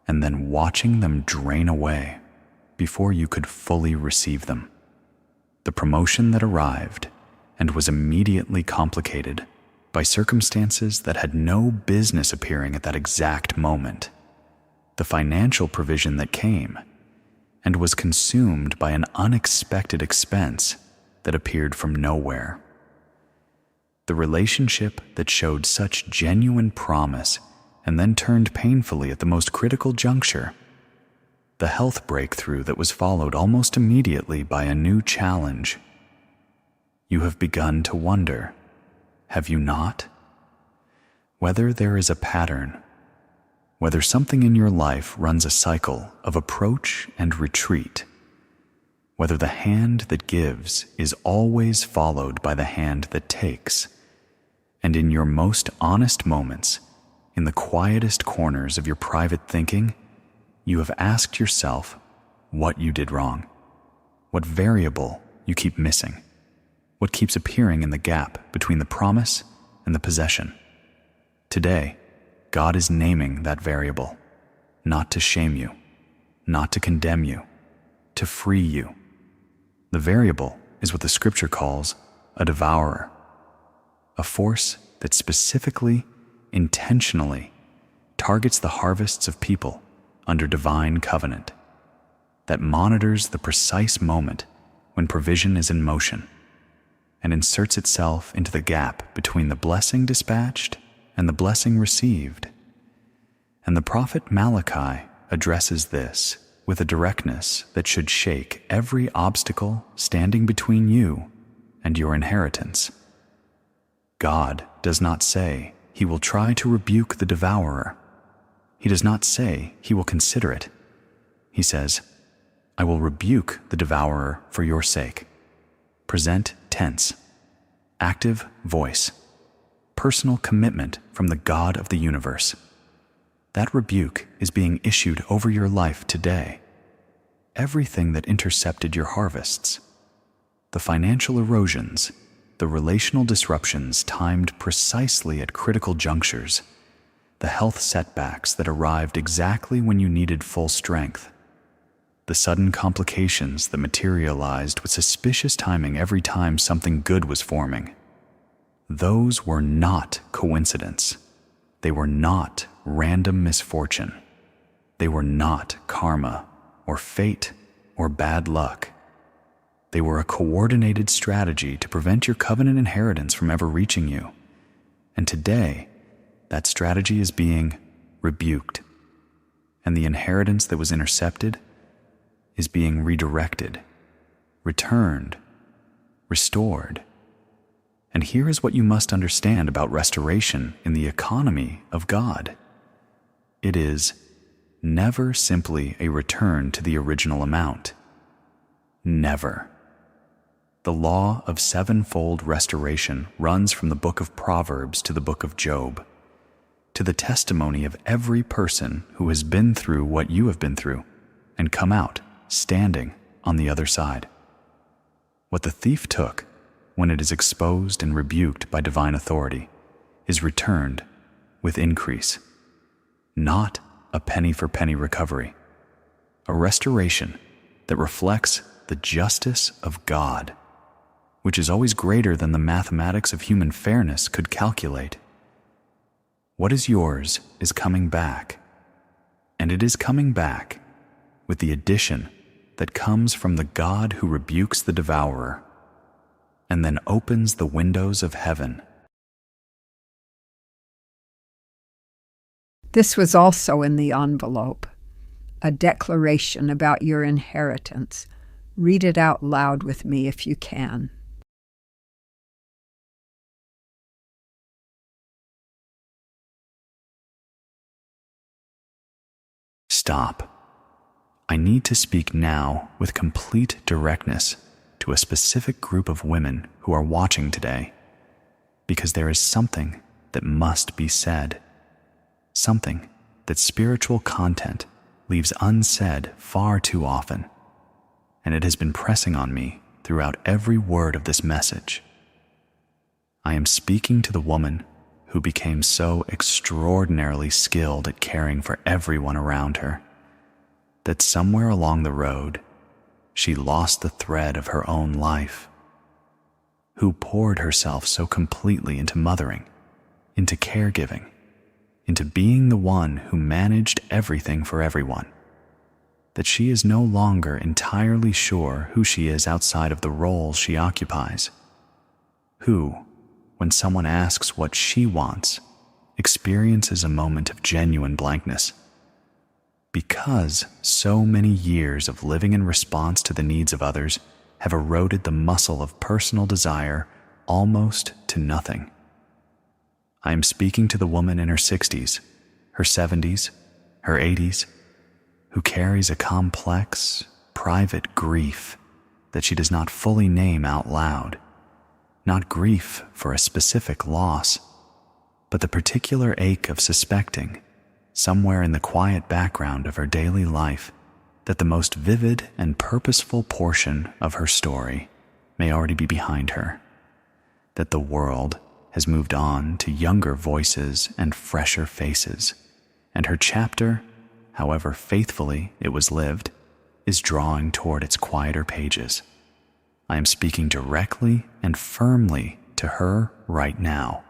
and then watching them drain away before you could fully receive them. the promotion that arrived and was immediately complicated by circumstances that had no business appearing at that exact moment, the financial provision that came and was consumed by an unexpected expense that appeared from nowhere, the relationship that showed such genuine promise and then turned painfully at the most critical juncture, the health breakthrough that was followed almost immediately by a new challenge. You have begun to wonder, have you not? Whether there is a pattern, whether something in your life runs a cycle of approach and retreat, whether the hand that gives is always followed by the hand that takes, and in your most honest moments, in the quietest corners of your private thinking, you have asked yourself what you did wrong, what variable you keep missing, what keeps appearing in the gap between the promise and the possession. Today, God is naming that variable, not to shame you, not to condemn you, to free you. The variable is what the scripture calls a devourer, a force that specifically, intentionally targets the harvests of people under divine covenant, that monitors the precise moment when provision is in motion and inserts itself into the gap between the blessing dispatched and the blessing received. And the prophet Malachi addresses this with a directness that should shake every obstacle standing between you and your inheritance. God does not say he will try to rebuke the devourer. He does not say he will consider it. He says, I will rebuke the devourer for your sake. Present tense, active voice, personal commitment from the God of the universe. That rebuke is being issued over your life today. Everything that intercepted your harvests, the financial erosions, the relational disruptions timed precisely at critical junctures, the health setbacks that arrived exactly when you needed full strength, the sudden complications that materialized with suspicious timing every time something good was forming. Those were not coincidence. They were not random misfortune. They were not karma or fate or bad luck. They were a coordinated strategy to prevent your covenant inheritance from ever reaching you. And today, that strategy is being rebuked, and the inheritance that was intercepted is being redirected, returned, restored. And here is what you must understand about restoration in the economy of God. It is never simply a return to the original amount. Never. The law of sevenfold restoration runs from the book of Proverbs to the book of Job, to the testimony of every person who has been through what you have been through and come out standing on the other side. What the thief took when it is exposed and rebuked by divine authority is returned with increase, not a penny for penny recovery, a restoration that reflects the justice of God, which is always greater than the mathematics of human fairness could calculate. What is yours is coming back, and it is coming back with the addition that comes from the God who rebukes the devourer and then opens the windows of heaven. This was also in the envelope, a declaration about your inheritance. Read it out loud with me if you can. Stop. I need to speak now with complete directness to a specific group of women who are watching today, because there is something that must be said, something that spiritual content leaves unsaid far too often, and it has been pressing on me throughout every word of this message. I am speaking to the woman who became so extraordinarily skilled at caring for everyone around her, that somewhere along the road, she lost the thread of her own life? Who poured herself so completely into mothering, into caregiving, into being the one who managed everything for everyone, that she is no longer entirely sure who she is outside of the roles she occupies? Who, when someone asks what she wants, experiences a moment of genuine blankness? Because so many years of living in response to the needs of others have eroded the muscle of personal desire almost to nothing. I am speaking to the woman in her 60s, her 70s, her 80s, who carries a complex, private grief that she does not fully name out loud. Not grief for a specific loss, but the particular ache of suspecting, somewhere in the quiet background of her daily life, that the most vivid and purposeful portion of her story may already be behind her, that the world has moved on to younger voices and fresher faces, and her chapter, however faithfully it was lived, is drawing toward its quieter pages. I am speaking directly and firmly to her right now.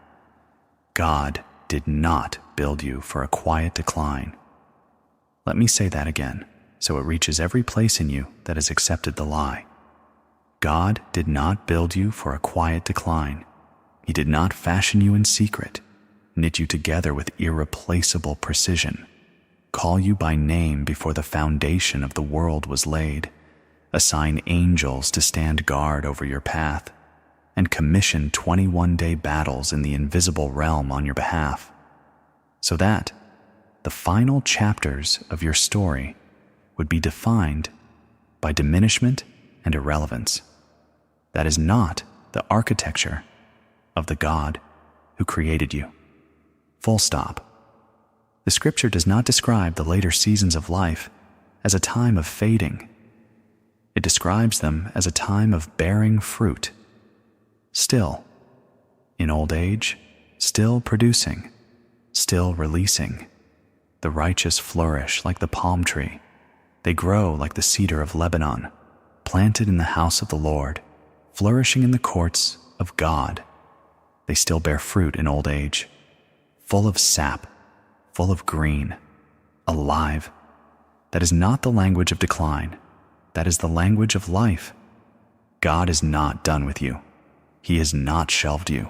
God did not build you for a quiet decline. Let me say that again, so it reaches every place in you that has accepted the lie. God did not build you for a quiet decline. He did not fashion you in secret, knit you together with irreplaceable precision, call you by name before the foundation of the world was laid, assign angels to stand guard over your path, and commission 21-day battles in the invisible realm on your behalf, so that the final chapters of your story would be defined by diminishment and irrelevance. That is not the architecture of the God who created you. Full stop. The scripture does not describe the later seasons of life as a time of fading. It describes them as a time of bearing fruit. Still, in old age, still producing, still releasing. The righteous flourish like the palm tree. They grow like the cedar of Lebanon, planted in the house of the Lord, flourishing in the courts of God. They still bear fruit in old age, full of sap, full of green, alive. That is not the language of decline. That is the language of life. God is not done with you. He has not shelved you.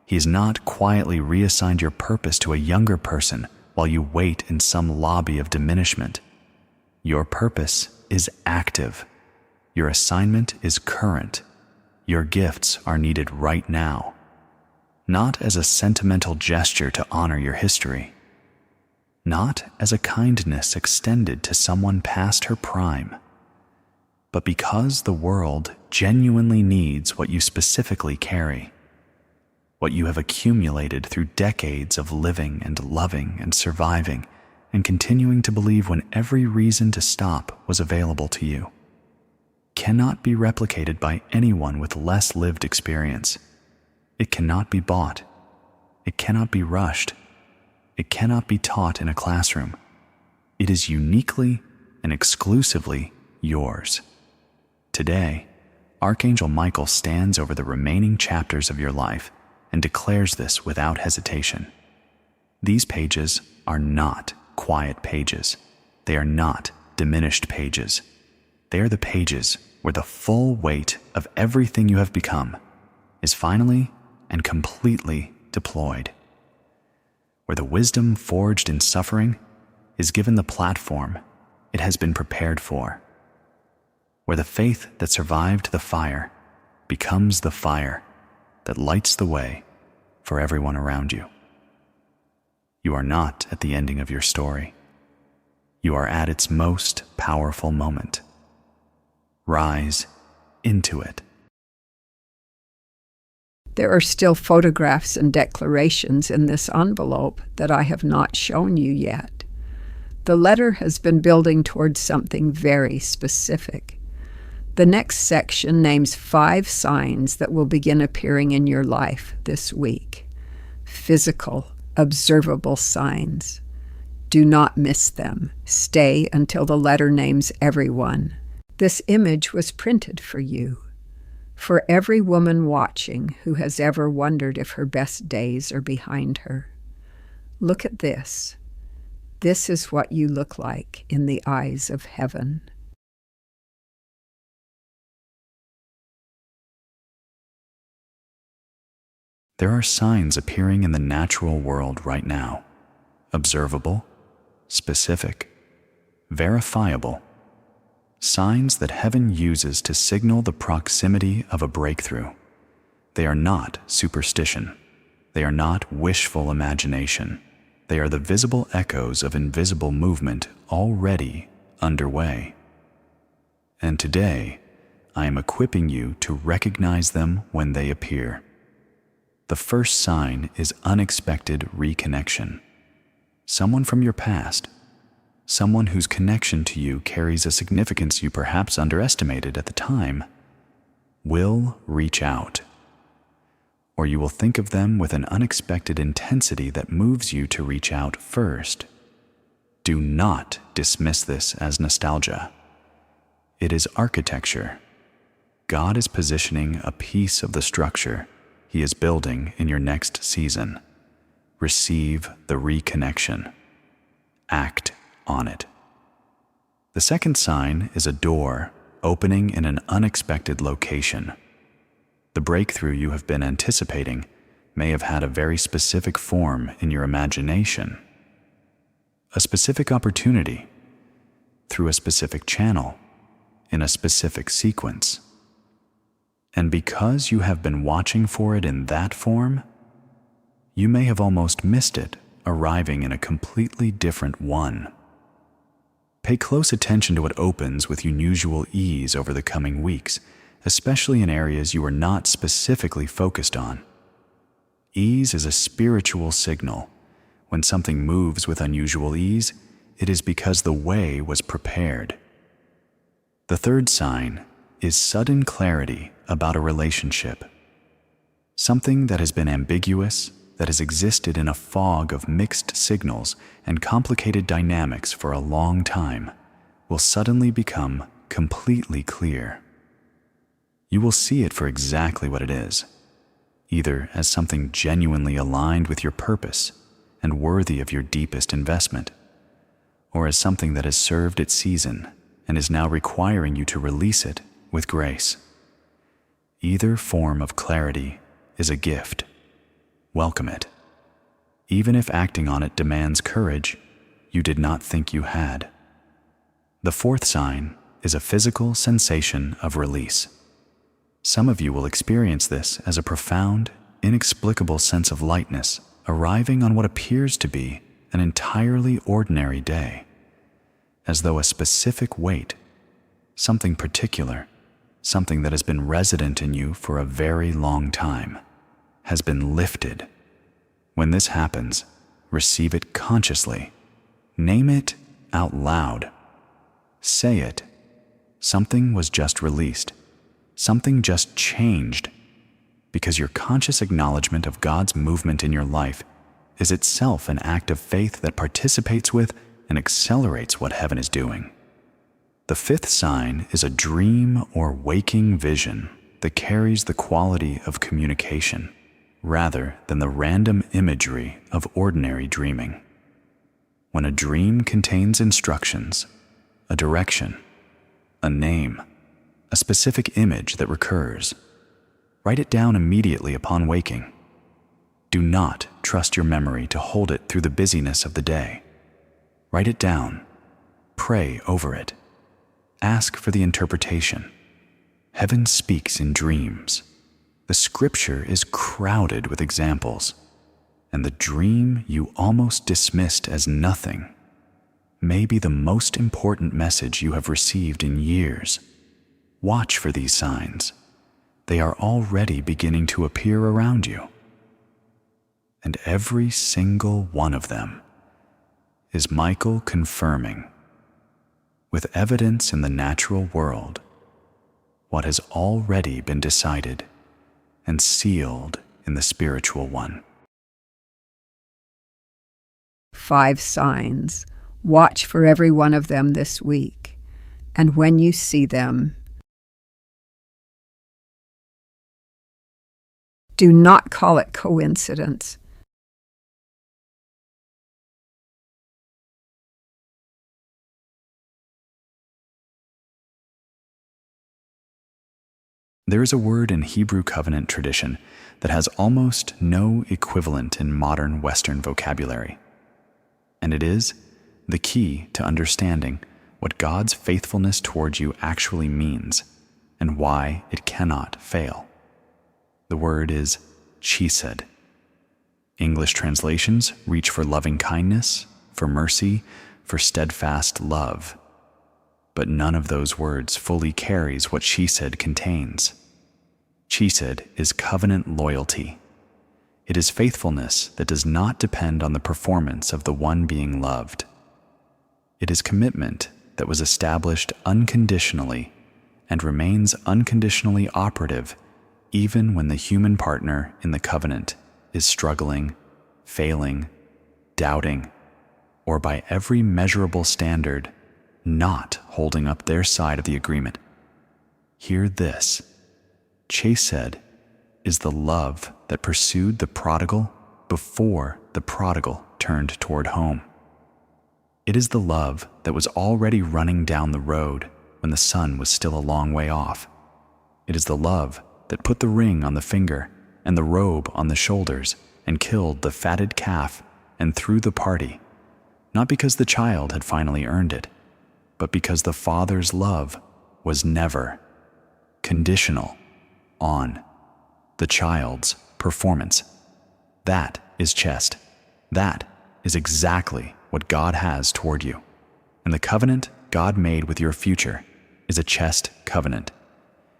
He has not quietly reassigned your purpose to a younger person while you wait in some lobby of diminishment. Your purpose is active. Your assignment is current. Your gifts are needed right now, not as a sentimental gesture to honor your history, not as a kindness extended to someone past her prime, but because the world genuinely needs what you specifically carry, what you have accumulated through decades of living and loving and surviving and continuing to believe when every reason to stop was available to you, cannot be replicated by anyone with less lived experience. It cannot be bought. It cannot be rushed. It cannot be taught in a classroom. It is uniquely and exclusively yours. Today, Archangel Michael stands over the remaining chapters of your life and declares this without hesitation. These pages are not quiet pages. They are not diminished pages. They are the pages where the full weight of everything you have become is finally and completely deployed, where the wisdom forged in suffering is given the platform it has been prepared for, where the faith that survived the fire becomes the fire that lights the way for everyone around you. You are not at the ending of your story. You are at its most powerful moment. Rise into it. There are still photographs and declarations in this envelope that I have not shown you yet. The letter has been building towards something very specific. The next section names 5 signs that will begin appearing in your life this week. Physical, observable signs. Do not miss them. Stay until the letter names everyone. This image was printed for you, for every woman watching who has ever wondered if her best days are behind her. Look at this. This is what you look like in the eyes of heaven. There are signs appearing in the natural world right now. Observable, specific, verifiable. Signs that heaven uses to signal the proximity of a breakthrough. They are not superstition. They are not wishful imagination. They are the visible echoes of invisible movement already underway. And today, I am equipping you to recognize them when they appear. The first sign is unexpected reconnection. Someone from your past, someone whose connection to you carries a significance you perhaps underestimated at the time, will reach out. Or you will think of them with an unexpected intensity that moves you to reach out first. Do not dismiss this as nostalgia. It is architecture. God is positioning a piece of the structure He is building in your next season. Receive the reconnection. Act on it. The second sign is a door opening in an unexpected location. The breakthrough you have been anticipating may have had a very specific form in your imagination. A specific opportunity, through a specific channel, in a specific sequence. And because you have been watching for it in that form, you may have almost missed it arriving in a completely different one. Pay close attention to what opens with unusual ease over the coming weeks, especially in areas you are not specifically focused on. Ease is a spiritual signal. When something moves with unusual ease, it is because the way was prepared. The third sign is sudden clarity about a relationship. Something that has been ambiguous, that has existed in a fog of mixed signals and complicated dynamics for a long time, will suddenly become completely clear. You will see it for exactly what it is, either as something genuinely aligned with your purpose and worthy of your deepest investment, or as something that has served its season and is now requiring you to release it with grace. Either form of clarity is a gift. Welcome it. Even if acting on it demands courage you did not think you had. The fourth sign is a physical sensation of release. Some of you will experience this as a profound, inexplicable sense of lightness arriving on what appears to be an entirely ordinary day, as though a specific weight, something particular, something that has been resident in you for a very long time, has been lifted. When this happens, receive it consciously. Name it out loud. Say it. Something was just released. Something just changed. Because your conscious acknowledgement of God's movement in your life is itself an act of faith that participates with and accelerates what heaven is doing. The fifth sign is a dream or waking vision that carries the quality of communication rather than the random imagery of ordinary dreaming. When a dream contains instructions, a direction, a name, a specific image that recurs, write it down immediately upon waking. Do not trust your memory to hold it through the busyness of the day. Write it down. Pray over it. Ask for the interpretation. Heaven speaks in dreams. The scripture is crowded with examples, and the dream you almost dismissed as nothing may be the most important message you have received in years. Watch for these signs. They are already beginning to appear around you. And every single one of them is Michael confirming, with evidence in the natural world, what has already been decided and sealed in the spiritual one. 5 signs. Watch for every one of them this week. And when you see them, do not call it coincidence. There is a word in Hebrew covenant tradition that has almost no equivalent in modern Western vocabulary, and it is the key to understanding what God's faithfulness towards you actually means and why it cannot fail. The word is chesed. English translations reach for loving kindness, for mercy, for steadfast love. But none of those words fully carries what chesed contains. Chesed is covenant loyalty. It is faithfulness that does not depend on the performance of the one being loved. It is commitment that was established unconditionally and remains unconditionally operative even when the human partner in the covenant is struggling, failing, doubting, or by every measurable standard, not holding up their side of the agreement. Hear this. Chesed is the love that pursued the prodigal before the prodigal turned toward home. It is the love that was already running down the road when the sun was still a long way off. It is the love that put the ring on the finger and the robe on the shoulders and killed the fatted calf and threw the party, not because the child had finally earned it, but because the father's love was never conditional on the child's performance. That is chesed. That is exactly what God has toward you. And the covenant God made with your future is a chesed covenant.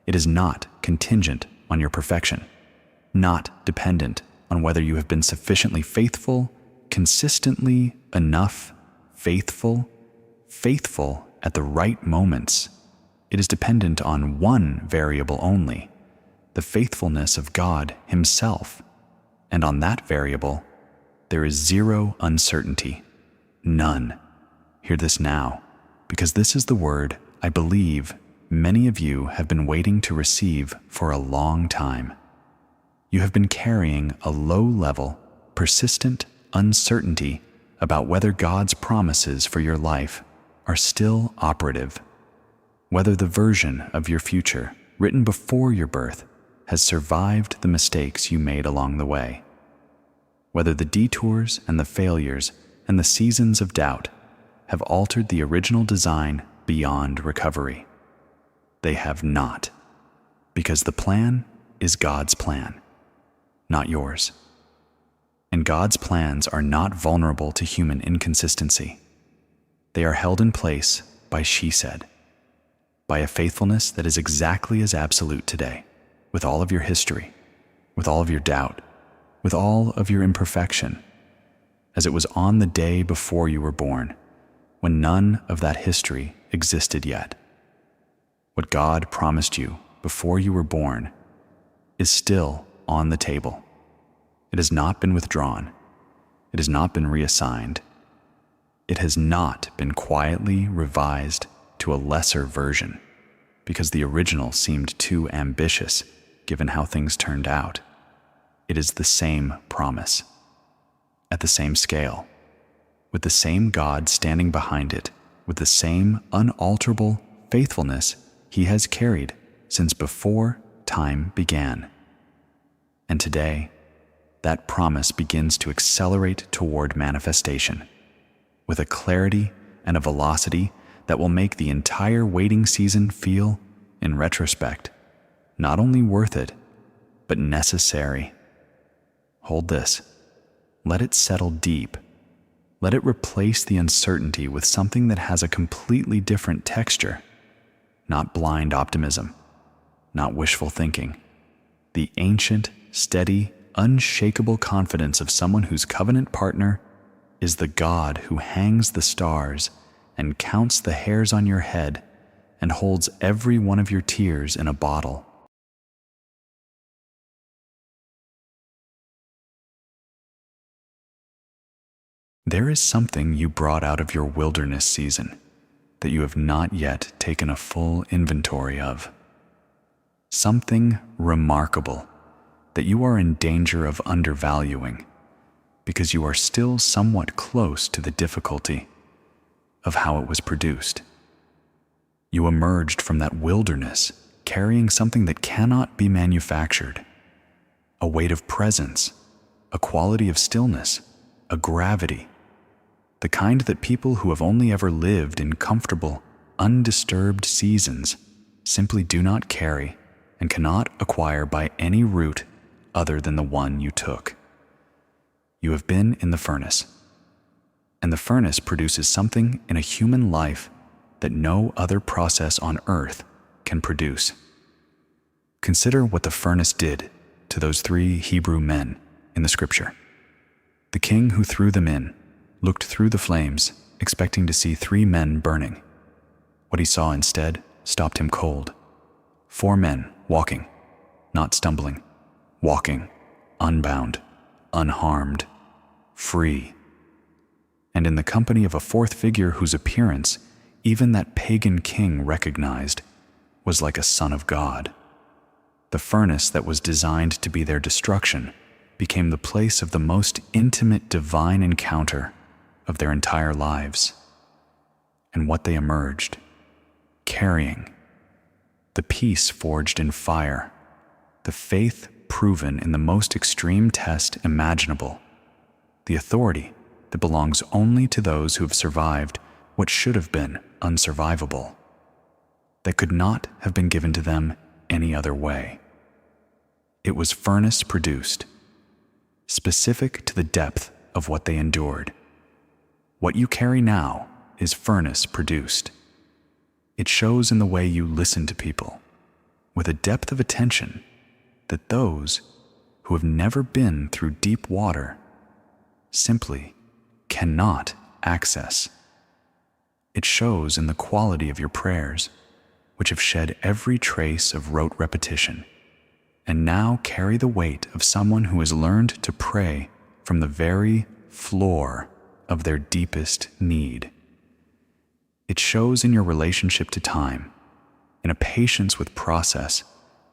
It is not contingent on your perfection, not dependent on whether you have been sufficiently faithful, consistently enough, faithful at the right moments. It is dependent on one variable only, the faithfulness of God Himself. And on that variable, there is zero uncertainty. None. Hear this now, because this is the word I believe many of you have been waiting to receive for a long time. You have been carrying a low-level, persistent uncertainty about whether God's promises for your life are still operative, whether the version of your future written before your birth has survived the mistakes you made along the way, whether the detours and the failures and the seasons of doubt have altered the original design beyond recovery. They have not, because the plan is God's plan, not yours. And God's plans are not vulnerable to human inconsistency. They are held in place by chesed, by a faithfulness that is exactly as absolute today, with all of your history, with all of your doubt, with all of your imperfection, as it was on the day before you were born, when none of that history existed yet. What God promised you before you were born is still on the table. It has not been withdrawn. It has not been reassigned. It has not been quietly revised to a lesser version because the original seemed too ambitious given how things turned out. It is the same promise, at the same scale, with the same God standing behind it, with the same unalterable faithfulness He has carried since before time began. And today, that promise begins to accelerate toward manifestation, with a clarity and a velocity that will make the entire waiting season feel, in retrospect, not only worth it, but necessary. Hold this. Let it settle deep. Let it replace the uncertainty with something that has a completely different texture. Not blind optimism, not wishful thinking. The ancient, steady, unshakable confidence of someone whose covenant partner is the God who hangs the stars and counts the hairs on your head and holds every one of your tears in a bottle. There is something you brought out of your wilderness season, that you have not yet taken a full inventory of. Something remarkable that you are in danger of undervaluing because you are still somewhat close to the difficulty of how it was produced. You emerged from that wilderness carrying something that cannot be manufactured, a weight of presence, a quality of stillness, a gravity, the kind that people who have only ever lived in comfortable, undisturbed seasons simply do not carry and cannot acquire by any route other than the one you took. You have been in the furnace, and the furnace produces something in a human life that no other process on earth can produce. Consider what the furnace did to those 3 Hebrew men in the scripture. The king who threw them in looked through the flames, expecting to see 3 men burning. What he saw instead stopped him cold. 4 men walking, not stumbling, walking, unbound, unharmed, free. And in the company of a 4th figure whose appearance even that pagan king recognized was like a son of God. The furnace that was designed to be their destruction became the place of the most intimate divine encounter of their entire lives. And what they emerged, carrying, the peace forged in fire, the faith proven in the most extreme test imaginable, the authority that belongs only to those who have survived what should have been unsurvivable, that could not have been given to them any other way. It was furnace produced, specific to the depth of what they endured. What you carry now is furnace produced. It shows in the way you listen to people, with a depth of attention that those who have never been through deep water simply cannot access. It shows in the quality of your prayers, which have shed every trace of rote repetition, and now carry the weight of someone who has learned to pray from the very floor of their deepest need. It shows in your relationship to time, in a patience with process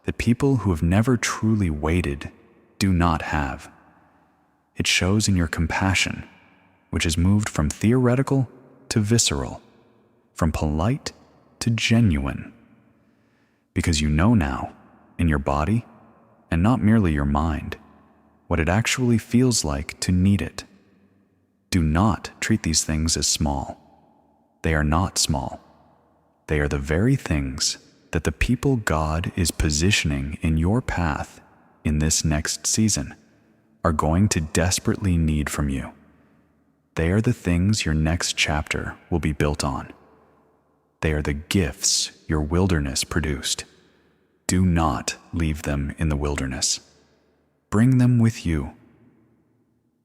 that people who have never truly waited do not have. It shows in your compassion, which has moved from theoretical to visceral, from polite to genuine, because you know now, in your body, and not merely your mind, what it actually feels like to need it. Do not treat these things as small. They are not small. They are the very things that the people God is positioning in your path in this next season are going to desperately need from you. They are the things your next chapter will be built on. They are the gifts your wilderness produced. Do not leave them in the wilderness. Bring them with you.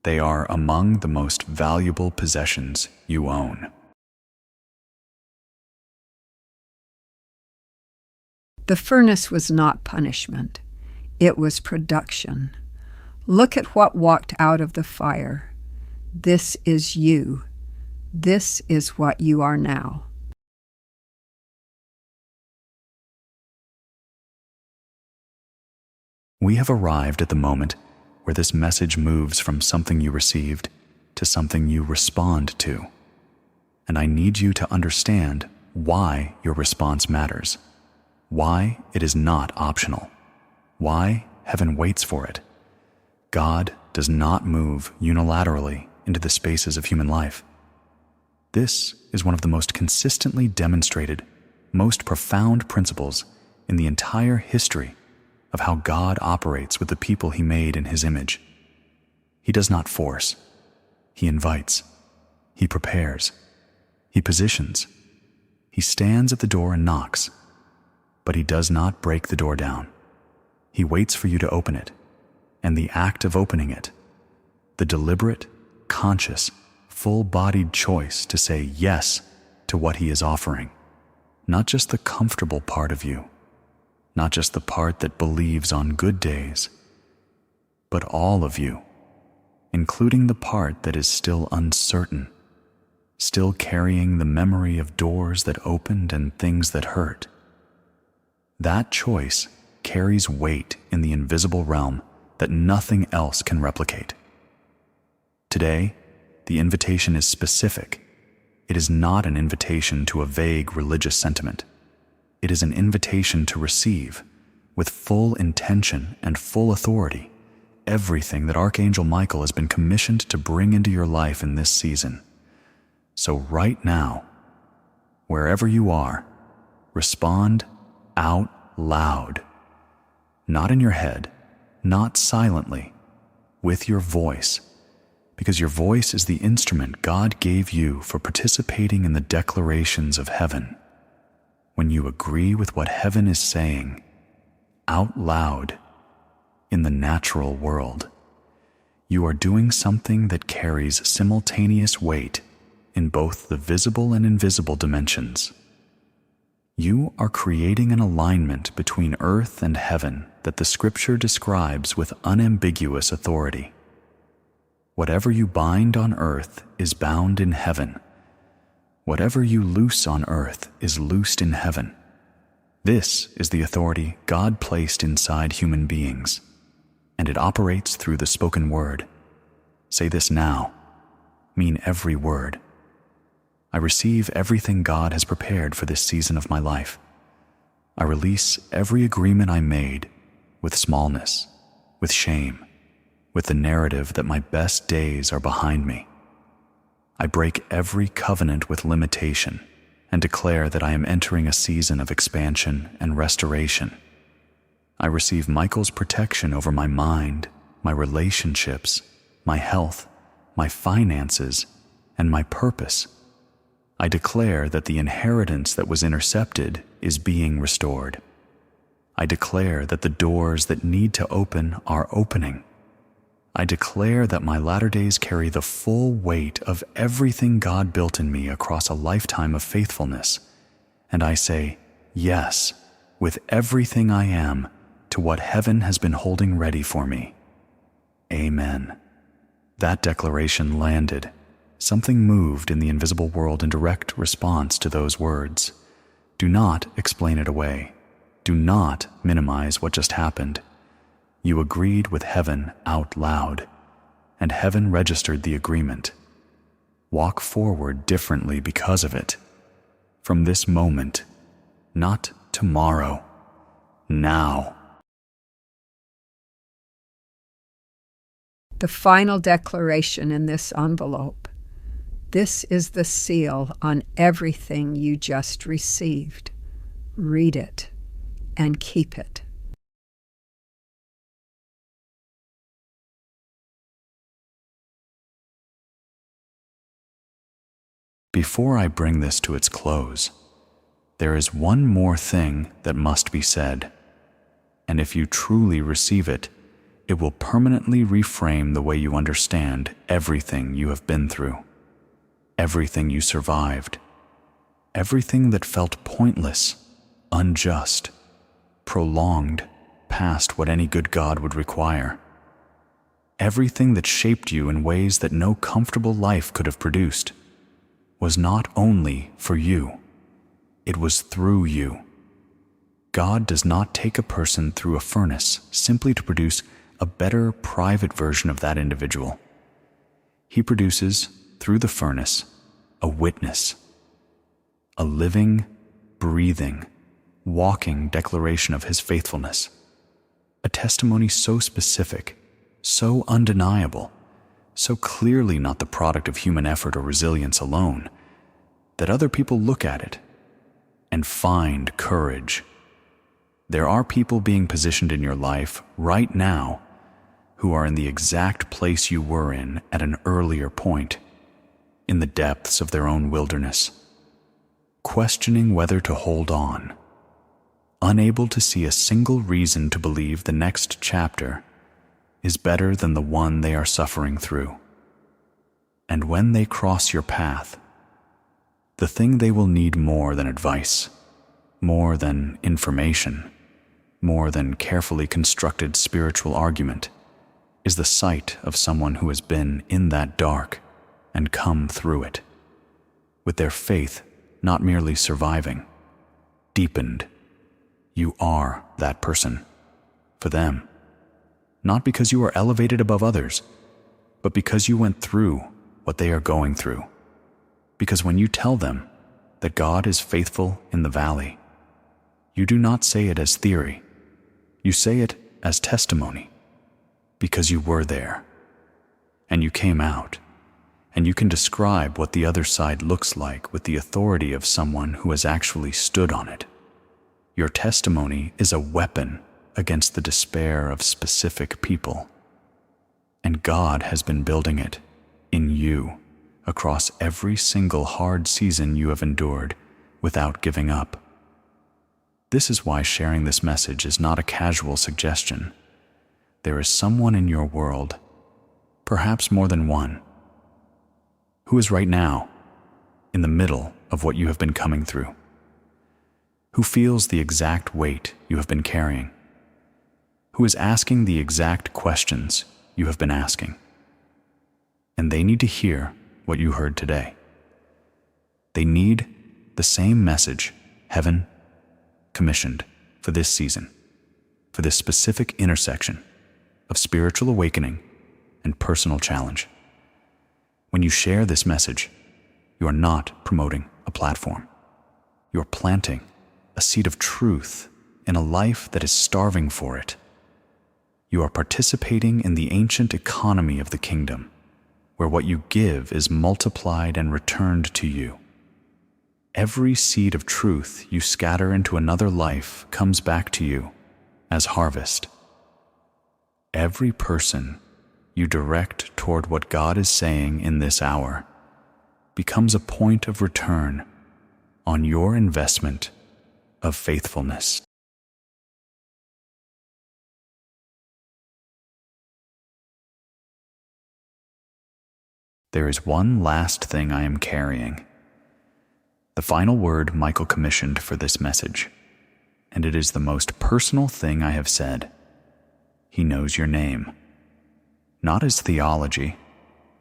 They are among the most valuable possessions you own. The furnace was not punishment. It was production. Look at what walked out of the fire. This is you. This is what you are now. We have arrived at the moment where this message moves from something you received to something you respond to. And I need you to understand why your response matters, why it is not optional, why heaven waits for it. God does not move unilaterally into the spaces of human life. This is one of the most consistently demonstrated, most profound principles in the entire history of how God operates with the people he made in his image. He does not force. He invites. He prepares. He positions. He stands at the door and knocks. But he does not break the door down. He waits for you to open it. And the act of opening it, the deliberate, conscious, full-bodied choice to say yes to what he is offering, not just the comfortable part of you, not just the part that believes on good days, but all of you, including the part that is still uncertain, still carrying the memory of doors that opened and things that hurt. That choice carries weight in the invisible realm that nothing else can replicate. Today, the invitation is specific. It is not an invitation to a vague religious sentiment. It is an invitation to receive, with full intention and full authority, everything that Archangel Michael has been commissioned to bring into your life in this season. So right now, wherever you are, respond out loud. Not in your head, not silently, with your voice, because your voice is the instrument God gave you for participating in the declarations of heaven. When you agree with what heaven is saying, out loud, in the natural world, you are doing something that carries simultaneous weight in both the visible and invisible dimensions. You are creating an alignment between earth and heaven that the Scripture describes with unambiguous authority. Whatever you bind on earth is bound in heaven. Whatever you loose on earth is loosed in heaven. This is the authority God placed inside human beings, and it operates through the spoken word. Say this now. Mean every word. I receive everything God has prepared for this season of my life. I release every agreement I made with smallness, with shame, with the narrative that my best days are behind me. I break every covenant with limitation and declare that I am entering a season of expansion and restoration. I receive Michael's protection over my mind, my relationships, my health, my finances, and my purpose. I declare that the inheritance that was intercepted is being restored. I declare that the doors that need to open are opening. I declare that my latter days carry the full weight of everything God built in me across a lifetime of faithfulness. And I say, yes, with everything I am, to what heaven has been holding ready for me. Amen. That declaration landed. Something moved in the invisible world in direct response to those words. Do not explain it away. Do not minimize what just happened. You agreed with heaven out loud, and heaven registered the agreement. Walk forward differently because of it. From this moment, not tomorrow, now. The final declaration in this envelope. This is the seal on everything you just received. Read it and keep it. Before I bring this to its close, there is one more thing that must be said, and if you truly receive it, it will permanently reframe the way you understand everything you have been through, everything you survived, everything that felt pointless, unjust, prolonged past what any good God would require, everything that shaped you in ways that no comfortable life could have produced, was not only for you, it was through you. God does not take a person through a furnace simply to produce a better private version of that individual. He produces, through the furnace, a witness, a living, breathing, walking declaration of his faithfulness, a testimony so specific, so undeniable, so clearly not the product of human effort or resilience alone, that other people look at it and find courage. There are people being positioned in your life right now who are in the exact place you were in at an earlier point, in the depths of their own wilderness, questioning whether to hold on, unable to see a single reason to believe the next chapter is better than the one they are suffering through. And when they cross your path, the thing they will need more than advice, more than information, more than carefully constructed spiritual argument, is the sight of someone who has been in that dark and come through it. with their faith not merely surviving, deepened. You are that person for them, not because you are elevated above others, but because you went through what they are going through. Because when you tell them that God is faithful in the valley, you do not say it as theory, you say it as testimony, because you were there, and you came out, and you can describe what the other side looks like with the authority of someone who has actually stood on it. Your testimony is a weapon against the despair of specific people, and God has been building it in you across every single hard season you have endured without giving up. This is why sharing this message is not a casual suggestion. There is someone in your world, perhaps more than one, who is right now in the middle of what you have been coming through, who feels the exact weight you have been carrying, who is asking the exact questions you have been asking. And they need to hear what you heard today. They need the same message heaven commissioned for this season, for this specific intersection of spiritual awakening and personal challenge. When you share this message, you are not promoting a platform. You are planting a seed of truth in a life that is starving for it. You are participating in the ancient economy of the kingdom, where what you give is multiplied and returned to you. Every seed of truth you scatter into another life comes back to you as harvest. Every person you direct toward what God is saying in this hour becomes a point of return on your investment of faithfulness. There is one last thing I am carrying, the final word Michael commissioned for this message, and it is the most personal thing I have said. He knows your name. Not as theology,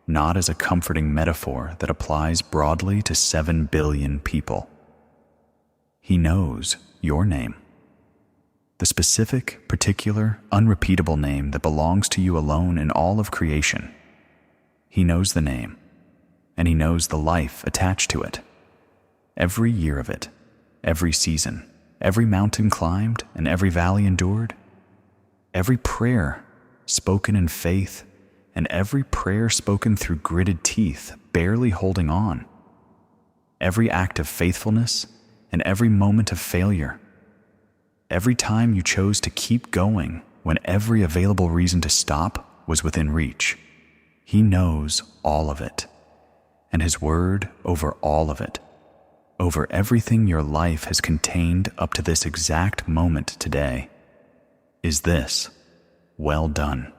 not as a comforting metaphor that applies broadly to 7 billion people. He knows your name. The specific, particular, unrepeatable name that belongs to you alone in all of creation. He knows the name, and he knows the life attached to it. Every year of it, every season, every mountain climbed and every valley endured, every prayer spoken in faith, and every prayer spoken through gritted teeth, barely holding on. Every act of faithfulness and every moment of failure. Every time you chose to keep going when every available reason to stop was within reach. He knows all of it, and his word over all of it, over everything your life has contained up to this exact moment today, is this: well done.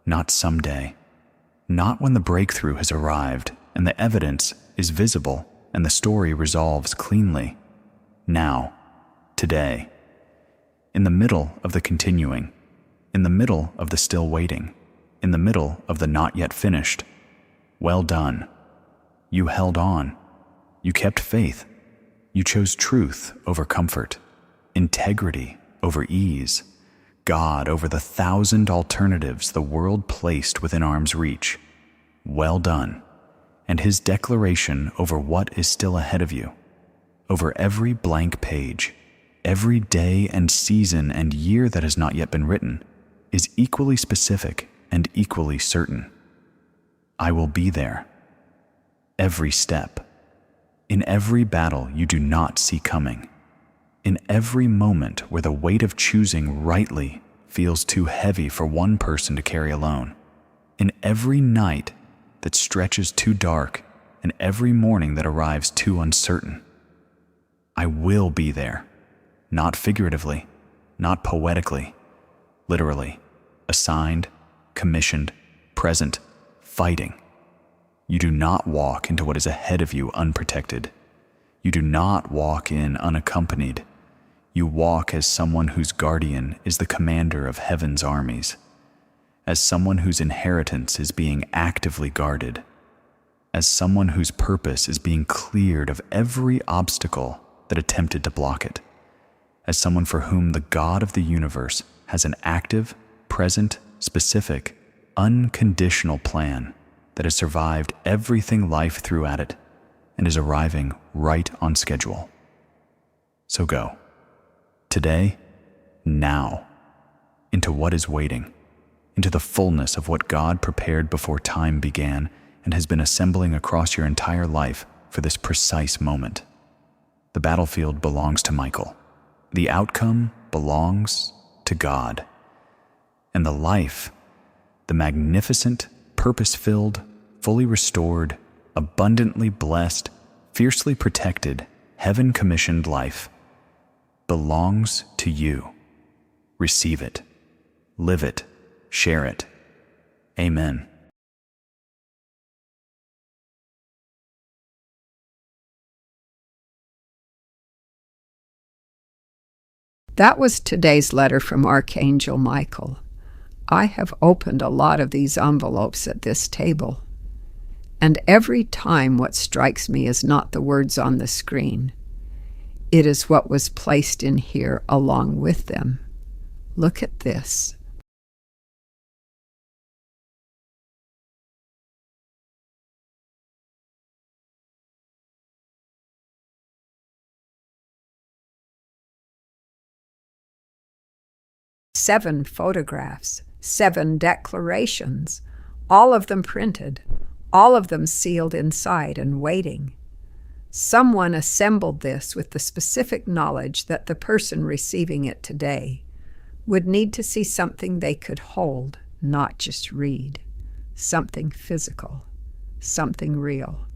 Not someday, not when the breakthrough has arrived and the evidence is visible and the story resolves cleanly. Now, today, in the middle of the continuing, in the middle of the still waiting, in the middle of the not yet finished. Well done. You held on. You kept faith. You chose truth over comfort, integrity over ease, God over the 1,000 alternatives the world placed within arm's reach. Well done. And his declaration over what is still ahead of you, over every blank page, every day and season and year that has not yet been written, is equally specific and equally certain. I will be there. Every step. In every battle you do not see coming. In every moment where the weight of choosing rightly feels too heavy for one person to carry alone. In every night that stretches too dark and every morning that arrives too uncertain. I will be there. Not figuratively, not poetically, literally, assigned, commissioned, present, fighting. You do not walk into what is ahead of you unprotected. You do not walk in unaccompanied. You walk as someone whose guardian is the commander of heaven's armies, as someone whose inheritance is being actively guarded, as someone whose purpose is being cleared of every obstacle that attempted to block it, as someone for whom the God of the universe has an active, present, specific, unconditional plan that has survived everything life threw at it and is arriving right on schedule. So go, today, now, into what is waiting, into the fullness of what God prepared before time began and has been assembling across your entire life for this precise moment. The battlefield belongs to Michael. The outcome belongs to God. And the life, the magnificent, purpose-filled, fully restored, abundantly blessed, fiercely protected, heaven-commissioned life, belongs to you. Receive it. Live it. Share it. Amen. That was today's letter from Archangel Michael. I have opened a lot of these envelopes at this table, and every time what strikes me is not the words on the screen. It is what was placed in here along with them. Look at this. Seven photographs, 7 declarations, all of them printed, all of them sealed inside and waiting. Someone assembled this with the specific knowledge that the person receiving it today would need to see something they could hold, not just read, something physical, something real.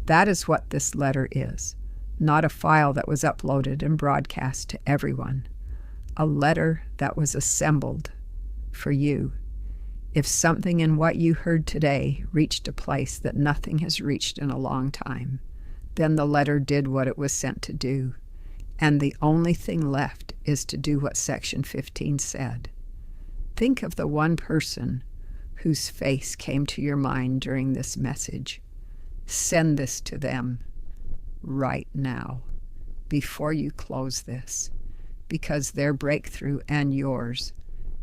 That is what this letter is, not a file that was uploaded and broadcast to everyone. A letter that was assembled for you. If something in what you heard today reached a place that nothing has reached in a long time, then the letter did what it was sent to do, and the only thing left is to do what Section 15 said. Think of the one person whose face came to your mind during this message. Send this to them right now, before you close this, because their breakthrough and yours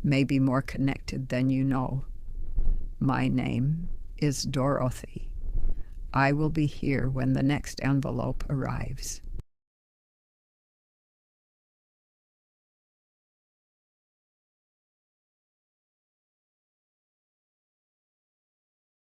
may be more connected than you know. My name is Dorothy. I will be here when the next envelope arrives.